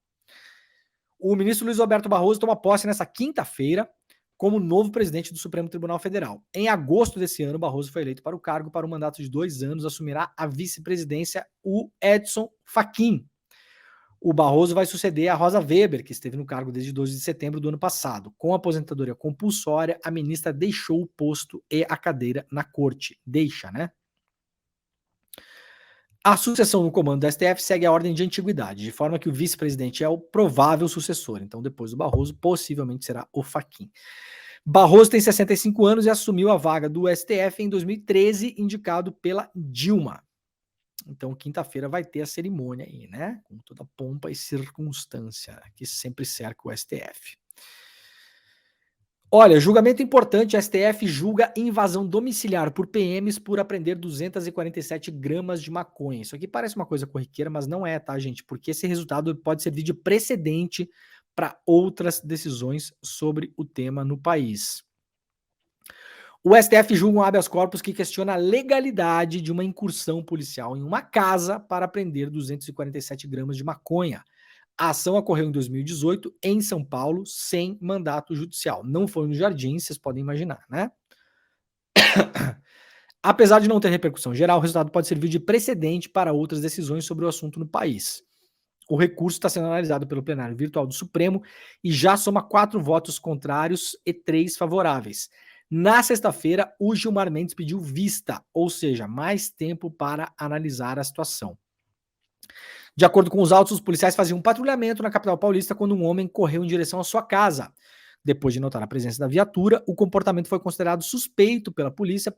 Speaker 1: O ministro Luiz Roberto Barroso toma posse nessa quinta-feira como novo presidente do Supremo Tribunal Federal. Em agosto desse ano, Barroso foi eleito para o cargo para um mandato de 2 anos, assumirá a vice-presidência o Edson Fachin. O Barroso vai suceder a Rosa Weber, que esteve no cargo desde 12 de setembro do ano passado. Com a aposentadoria compulsória, a ministra deixou o posto e a cadeira na corte. Deixa, né? A sucessão no comando do STF segue a ordem de antiguidade, de forma que o vice-presidente é o provável sucessor. Então, depois do Barroso, possivelmente será o Fachin. Barroso tem 65 anos e assumiu a vaga do STF em 2013, indicado pela Dilma. Então, quinta-feira vai ter a cerimônia aí, né? Com toda a pompa e circunstância que sempre cerca o STF. Olha, julgamento importante, o STF julga invasão domiciliar por PMs por apreender 247 gramas de maconha. Isso aqui parece uma coisa corriqueira, mas não é, tá, gente? Porque esse resultado pode servir de precedente para outras decisões sobre o tema no país. O STF julga um habeas corpus que questiona a legalidade de uma incursão policial em uma casa para apreender 247 gramas de maconha. A ação ocorreu em 2018 em São Paulo, sem mandato judicial. Não foi no Jardim, vocês podem imaginar, né? Apesar de não ter repercussão geral, o resultado pode servir de precedente para outras decisões sobre o assunto no país. O recurso está sendo analisado pelo plenário virtual do Supremo e já soma 4 votos contrários e 3 favoráveis. Na sexta-feira, o Gilmar Mendes pediu vista, ou seja, mais tempo para analisar a situação. De acordo com os autos, os policiais faziam um patrulhamento na capital paulista quando um homem correu em direção à sua casa. Depois de notar a presença da viatura, o comportamento foi considerado suspeito pela polícia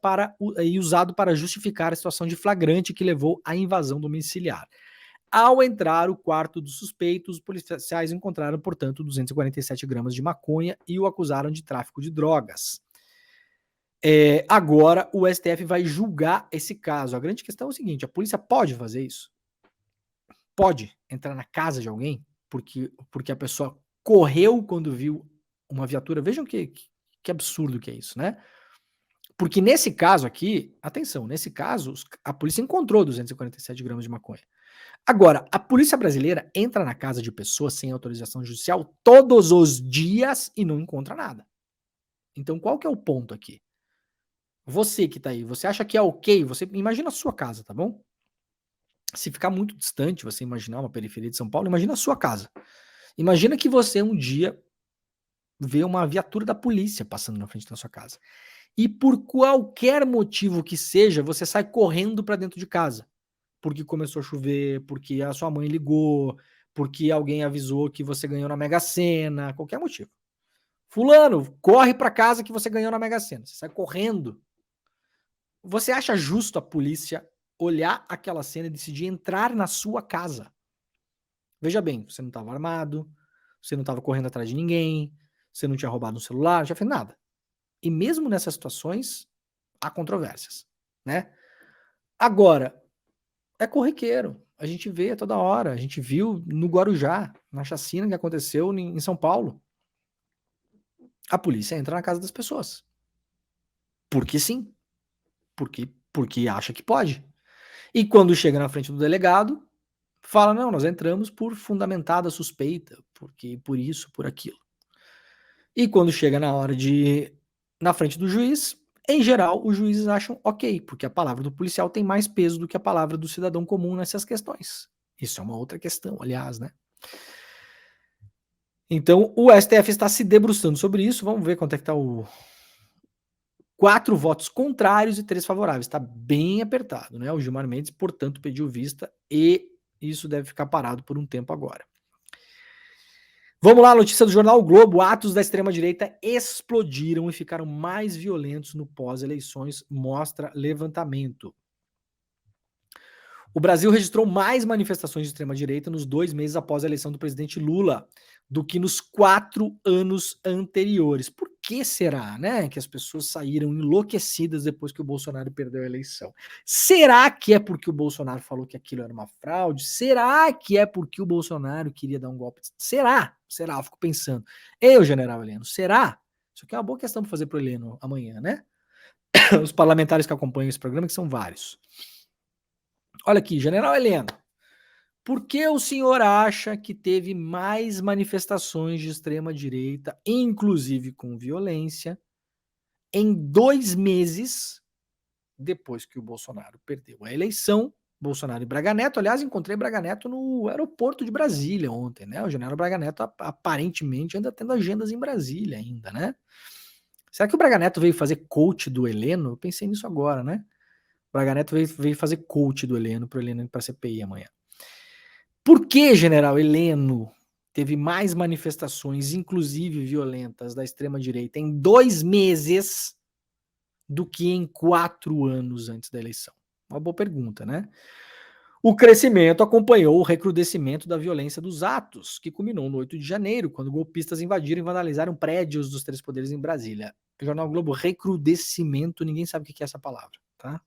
Speaker 1: e usado para justificar a situação de flagrante que levou à invasão domiciliar. Ao entrar o quarto do suspeito, os policiais encontraram, portanto, 247 gramas de maconha e o acusaram de tráfico de drogas. Agora, o STF vai julgar esse caso. A grande questão é o seguinte, a polícia pode fazer isso? Pode entrar na casa de alguém porque a pessoa correu quando viu uma viatura? Vejam que absurdo que é isso, né? Porque nesse caso aqui, atenção, nesse caso, a polícia encontrou 247 gramas de maconha. Agora, a polícia brasileira entra na casa de pessoas sem autorização judicial todos os dias e não encontra nada. Então, qual que é o ponto aqui? Você que tá aí, você acha que é ok? Você imagina a sua casa, tá bom? Se ficar muito distante, você imaginar uma periferia de São Paulo, imagina a sua casa. Imagina que você um dia vê uma viatura da polícia passando na frente da sua casa. E por qualquer motivo que seja, você sai correndo para dentro de casa. Porque começou a chover, porque a sua mãe ligou, porque alguém avisou que você ganhou na Mega Sena, qualquer motivo. Fulano, corre para casa que você ganhou na Mega Sena. Você sai correndo. Você acha justo a polícia olhar aquela cena e decidir entrar na sua casa? Veja bem, você não estava armado, você não estava correndo atrás de ninguém, você não tinha roubado um celular, não tinha feito nada. E mesmo nessas situações, há controvérsias, né? Agora, é corriqueiro. A gente vê toda hora. A gente viu no Guarujá, na chacina que aconteceu em São Paulo. A polícia entra na casa das pessoas. Porque sim. Porque acha que pode. E quando chega na frente do delegado, fala, não, nós entramos por fundamentada suspeita, porque por isso, por aquilo. E quando chega na hora de na frente do juiz, em geral, os juízes acham ok, porque a palavra do policial tem mais peso do que a palavra do cidadão comum nessas questões. Isso é uma outra questão, aliás, né? Então, o STF está se debruçando sobre isso. Vamos ver quanto é que está o 4 votos contrários e 3 favoráveis. Está bem apertado, né? O Gilmar Mendes, portanto, pediu vista e isso deve ficar parado por um tempo agora. Vamos lá, notícia do jornal o Globo. Atos da extrema-direita explodiram e ficaram mais violentos no pós-eleições, mostra levantamento. O Brasil registrou mais manifestações de extrema-direita nos 2 meses após a eleição do presidente Lula do que nos 4 anos anteriores. Por que será, né, que as pessoas saíram enlouquecidas depois que o Bolsonaro perdeu a eleição? Será que é porque o Bolsonaro falou que aquilo era uma fraude? Será que é porque o Bolsonaro queria dar um golpe? Será? Será? Eu fico pensando. Eu, general Heleno, será? Isso aqui é uma boa questão para fazer pro Heleno amanhã, né? Os parlamentares que acompanham esse programa, que são vários. Olha aqui, general Heleno. Por que o senhor acha que teve mais manifestações de extrema-direita, inclusive com violência, em 2 meses depois que o Bolsonaro perdeu a eleição? Bolsonaro e Braga Neto, aliás, encontrei Braga Neto no aeroporto de Brasília ontem, né? O general Braga Neto aparentemente anda tendo agendas em Brasília ainda, né? Será que o Braga Neto veio fazer coach do Heleno? Eu pensei nisso agora, né? O Braga Neto veio fazer coach do Heleno para o Heleno ir para a CPI amanhã. Por que, general Heleno, teve mais manifestações, inclusive violentas, da extrema-direita em 2 meses do que em 4 anos antes da eleição? Uma boa pergunta, né? O crescimento acompanhou o recrudescimento da violência dos atos, que culminou no 8 de janeiro, quando golpistas invadiram e vandalizaram prédios dos 3 poderes em Brasília. O Jornal Globo, recrudescimento, ninguém sabe o que é essa palavra, tá?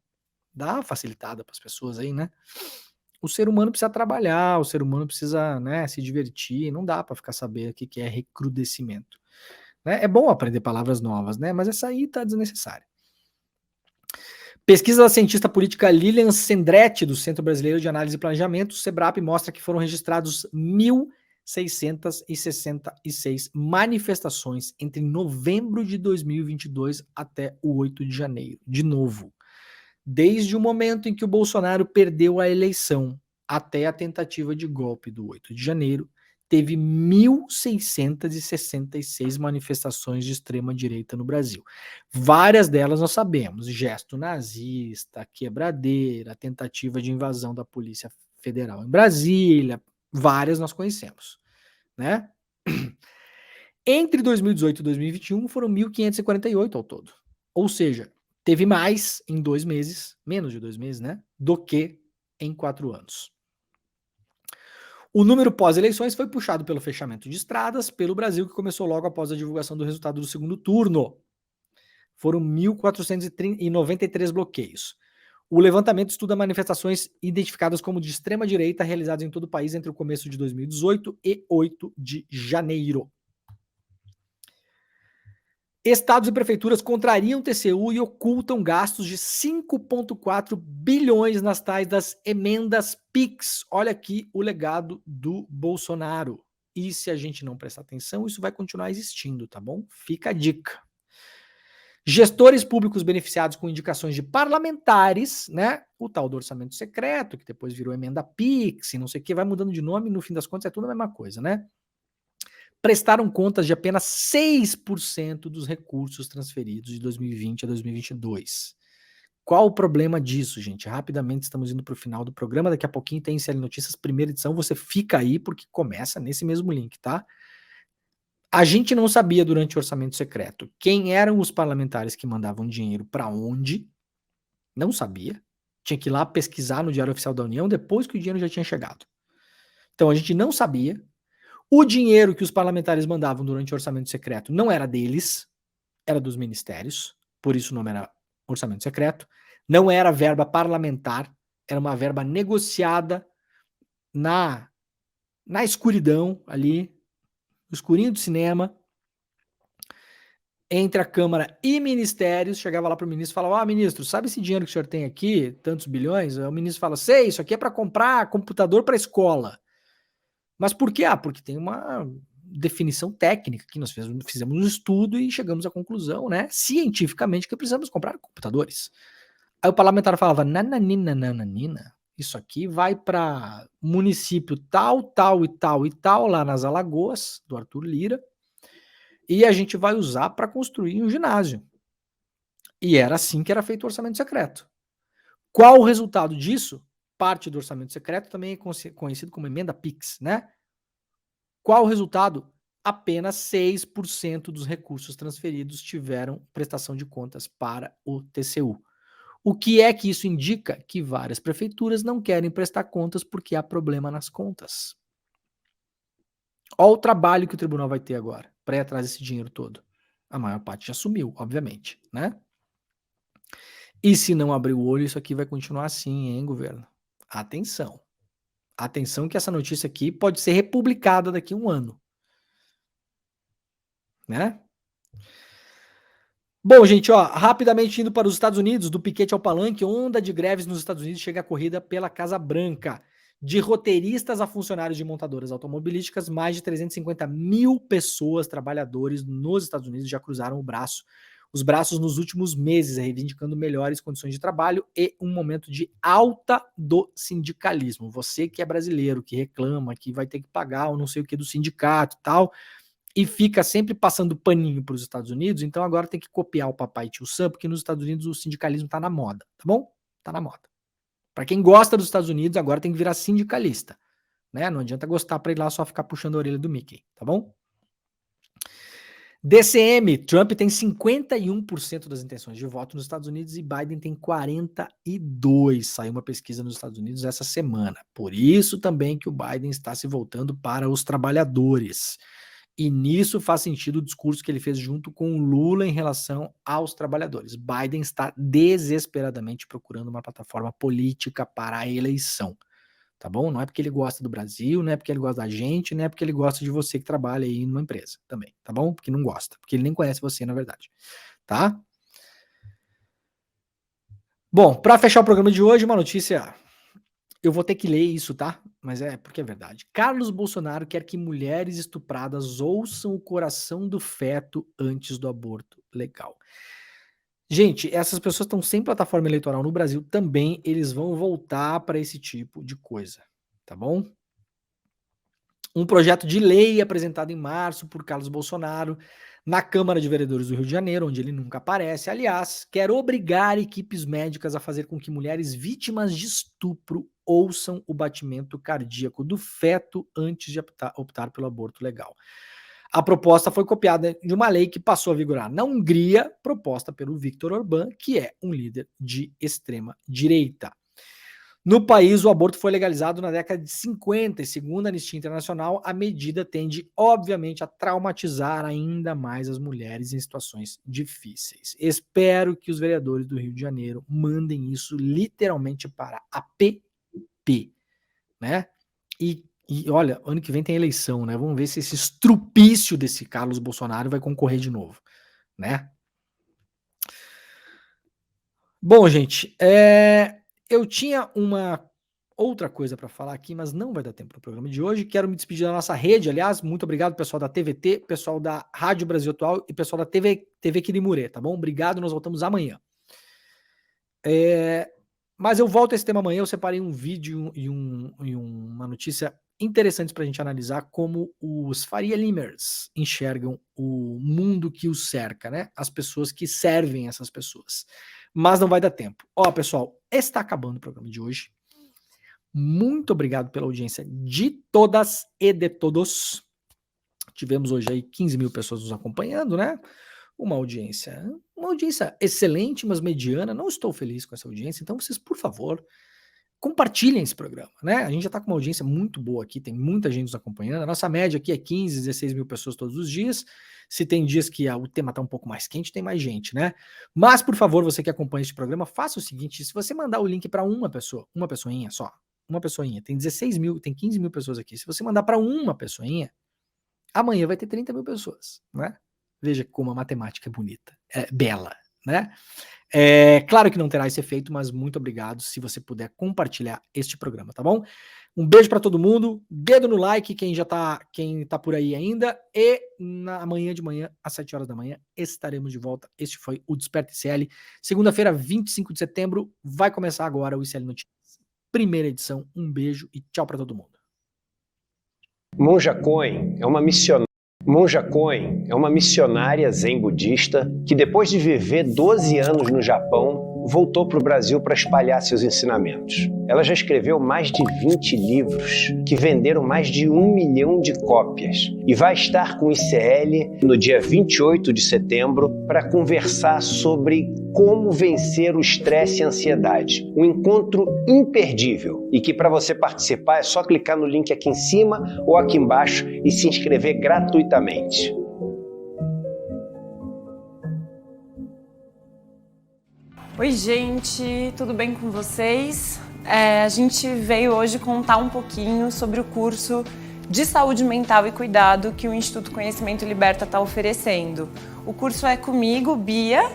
Speaker 1: Dá uma facilitada para as pessoas aí, né? O ser humano precisa trabalhar, o ser humano precisa, né, se divertir, não dá para ficar sabendo o que é recrudescimento. Né? É bom aprender palavras novas, né? Mas essa aí tá desnecessária. Pesquisa da cientista política Lilian Sendretti, do Centro Brasileiro de Análise e Planejamento, SEBRAP, mostra que foram registrados 1.666 manifestações entre novembro de 2022 até o 8 de janeiro. De novo, desde o momento em que o Bolsonaro perdeu a eleição até a tentativa de golpe do 8 de janeiro, teve 1.666 manifestações de extrema-direita no Brasil. Várias delas nós sabemos: gesto nazista, quebradeira, tentativa de invasão da Polícia Federal em Brasília, várias nós conhecemos, né? Entre 2018 e 2021 foram 1.548 ao todo. Ou seja, teve mais em 2 meses, menos de 2 meses, né? Do que em 4 anos. O número pós-eleições foi puxado pelo fechamento de estradas pelo Brasil, que começou logo após a divulgação do resultado do segundo turno. Foram 1.493 bloqueios. O levantamento estuda manifestações identificadas como de extrema-direita realizadas em todo o país entre o começo de 2018 e 8 de janeiro. Estados e prefeituras contrariam o TCU e ocultam gastos de 5,4 bilhões nas tais das emendas PIX. Olha aqui o legado do Bolsonaro. E se a gente não prestar atenção, isso vai continuar existindo, tá bom? Fica a dica. Gestores públicos beneficiados com indicações de parlamentares, né? O tal do orçamento secreto, que depois virou emenda PIX, e não sei o que, vai mudando de nome, no fim das contas é tudo a mesma coisa, né? Prestaram contas de apenas 6% dos recursos transferidos de 2020 a 2022. Qual o problema disso, gente? Rapidamente estamos indo para o final do programa, daqui a pouquinho tem CL Notícias, primeira edição, você fica aí porque começa nesse mesmo link, tá? A gente não sabia durante o orçamento secreto quem eram os parlamentares que mandavam dinheiro para onde, não sabia, tinha que ir lá pesquisar no Diário Oficial da União depois que o dinheiro já tinha chegado. Então a gente não sabia. O dinheiro que os parlamentares mandavam durante o orçamento secreto não era deles, era dos ministérios, por isso o nome era orçamento secreto. Não era verba parlamentar, era uma verba negociada na escuridão ali, no escurinho do cinema, entre a Câmara e ministérios. Chegava lá para o ministro e falava: ministro, sabe esse dinheiro que o senhor tem aqui, tantos bilhões? O ministro fala: sei, isso aqui é para comprar computador para a escola. Mas por quê? Porque tem uma definição técnica que nós fizemos um estudo e chegamos à conclusão, né, cientificamente, que precisamos comprar computadores. Aí o parlamentar falava: nananina, isso aqui vai para município tal, tal e tal e tal, lá nas Alagoas, do Arthur Lira, e a gente vai usar para construir um ginásio. E era assim que era feito o orçamento secreto. Qual o resultado disso? Parte do orçamento secreto também é conhecido como emenda PIX, né? Qual o resultado? Apenas 6% dos recursos transferidos tiveram prestação de contas para o TCU. O que é que isso indica? Que várias prefeituras não querem prestar contas porque há problema nas contas. Olha o trabalho que o tribunal vai ter agora para ir atrás desse dinheiro todo. A maior parte já sumiu, obviamente, né? E se não abrir o olho, isso aqui vai continuar assim, hein, governo? Atenção. Atenção que essa notícia aqui pode ser republicada daqui a um ano, né? Bom, gente, ó, rapidamente indo para os Estados Unidos, do piquete ao palanque, onda de greves nos Estados Unidos chega a corrida pela Casa Branca. De roteiristas a funcionários de montadoras automobilísticas, mais de 350 mil pessoas, trabalhadores nos Estados Unidos já cruzaram os braços nos últimos meses, reivindicando melhores condições de trabalho e um momento de alta do sindicalismo. Você que é brasileiro, que reclama, que vai ter que pagar ou não sei o que do sindicato e tal, e fica sempre passando paninho para os Estados Unidos, então agora tem que copiar o papai e tio Sam, porque nos Estados Unidos o sindicalismo tá na moda, tá bom? Tá na moda. Para quem gosta dos Estados Unidos, agora tem que virar sindicalista, né? Não adianta gostar para ir lá só ficar puxando a orelha do Mickey, tá bom? DCM, Trump tem 51% das intenções de voto nos Estados Unidos e Biden tem 42%. Saiu uma pesquisa nos Estados Unidos essa semana. Por isso também que o Biden está se voltando para os trabalhadores. E nisso faz sentido o discurso que ele fez junto com o Lula em relação aos trabalhadores. Biden está desesperadamente procurando uma plataforma política para a eleição, tá bom? Não é porque ele gosta do Brasil, não é porque ele gosta da gente, não é porque ele gosta de você que trabalha aí numa empresa também, tá bom? Porque não gosta, porque ele nem conhece você, na verdade, tá? Bom, para fechar o programa de hoje, uma notícia. Eu vou ter que ler isso, tá? Mas é porque é verdade. Carlos Bolsonaro quer que mulheres estupradas ouçam o coração do feto antes do aborto legal. Gente, essas pessoas estão sem plataforma eleitoral no Brasil também, eles vão voltar para esse tipo de coisa, tá bom? Um projeto de lei apresentado em março por Carlos Bolsonaro na Câmara de Vereadores do Rio de Janeiro, onde ele nunca aparece, aliás, quer obrigar equipes médicas a fazer com que mulheres vítimas de estupro ouçam o batimento cardíaco do feto antes de optar pelo aborto legal. A proposta foi copiada de uma lei que passou a vigorar na Hungria, proposta pelo Viktor Orbán, que é um líder de extrema direita. No país, o aborto foi legalizado na década de 50 e, segundo a Anistia Internacional, a medida tende, obviamente, a traumatizar ainda mais as mulheres em situações difíceis. Espero que os vereadores do Rio de Janeiro mandem isso literalmente para a PP, né? E olha, ano que vem tem eleição, né? Vamos ver se esse estrupício desse Carlos Bolsonaro vai concorrer de novo, né? Bom, gente, eu tinha uma outra coisa para falar aqui, mas não vai dar tempo no programa de hoje. Quero me despedir da nossa rede, aliás, muito obrigado pessoal da TVT, pessoal da Rádio Brasil Atual e pessoal da TV Quirimurê, tá bom? Obrigado, nós voltamos amanhã. Mas eu volto a esse tema amanhã, eu separei um vídeo e uma notícia interessantes para a gente analisar como os Faria Limers enxergam o mundo que os cerca, né? As pessoas que servem essas pessoas. Mas não vai dar tempo. Ó, pessoal, está acabando o programa de hoje. Muito obrigado pela audiência de todas e de todos. Tivemos hoje aí 15 mil pessoas nos acompanhando, né? Uma audiência excelente, mas mediana. Não estou feliz com essa audiência, então vocês, por favor, compartilhem esse programa, né? A gente já está com uma audiência muito boa aqui, tem muita gente nos acompanhando. A nossa média aqui é 15, 16 mil pessoas todos os dias. Se tem dias que o tema está um pouco mais quente, tem mais gente, né? Mas, por favor, você que acompanha este programa, faça o seguinte: se você mandar o link para uma pessoinha só, uma pessoinha, tem 16 mil, tem 15 mil pessoas aqui. Se você mandar para uma pessoinha, amanhã vai ter 30 mil pessoas, né? Veja como a matemática é bonita, é bela, né? Claro que não terá esse efeito, mas muito obrigado se você puder compartilhar este programa, tá bom? Um beijo para todo mundo, dedo no like, quem tá por aí ainda, e amanhã de manhã, às 7 horas da manhã, estaremos de volta. Este foi o Desperta ICL. Segunda-feira, 25 de setembro, vai começar agora o ICL Notícias, primeira edição. Um beijo e tchau para todo mundo.
Speaker 2: Monja Coen é uma missionária zen budista que, depois de viver 12 anos no Japão, voltou para o Brasil para espalhar seus ensinamentos. Ela já escreveu mais de 20 livros que venderam mais de 1 milhão de cópias e vai estar com o ICL no dia 28 de setembro para conversar sobre como vencer o estresse e a ansiedade. Um encontro imperdível e que, para você participar, é só clicar no link aqui em cima ou aqui embaixo e se inscrever gratuitamente.
Speaker 3: Oi, gente, tudo bem com vocês? A gente veio hoje contar um pouquinho sobre o curso de Saúde Mental e Cuidado que o Instituto Conhecimento Liberta está oferecendo. O curso é comigo, Bia.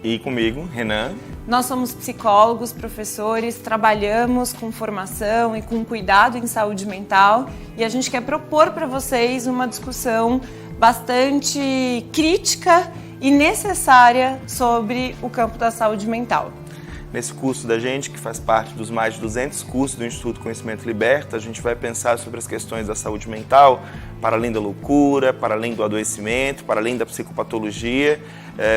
Speaker 4: E comigo, Renan.
Speaker 3: Nós somos psicólogos, professores, trabalhamos com formação e com cuidado em saúde mental e a gente quer propor para vocês uma discussão bastante crítica e necessária sobre o campo da saúde mental.
Speaker 4: Nesse curso da gente, que faz parte dos mais de 200 cursos do Instituto Conhecimento Liberta, a gente vai pensar sobre as questões da saúde mental, para além da loucura, para além do adoecimento, para além da psicopatologia,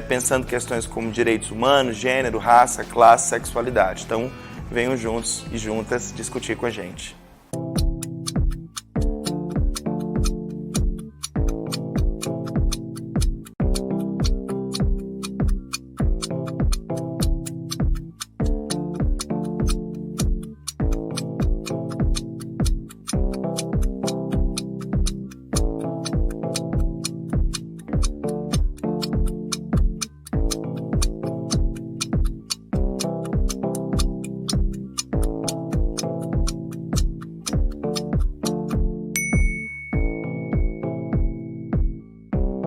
Speaker 4: pensando questões como direitos humanos, gênero, raça, classe, sexualidade. Então, venham juntos e juntas discutir com a gente.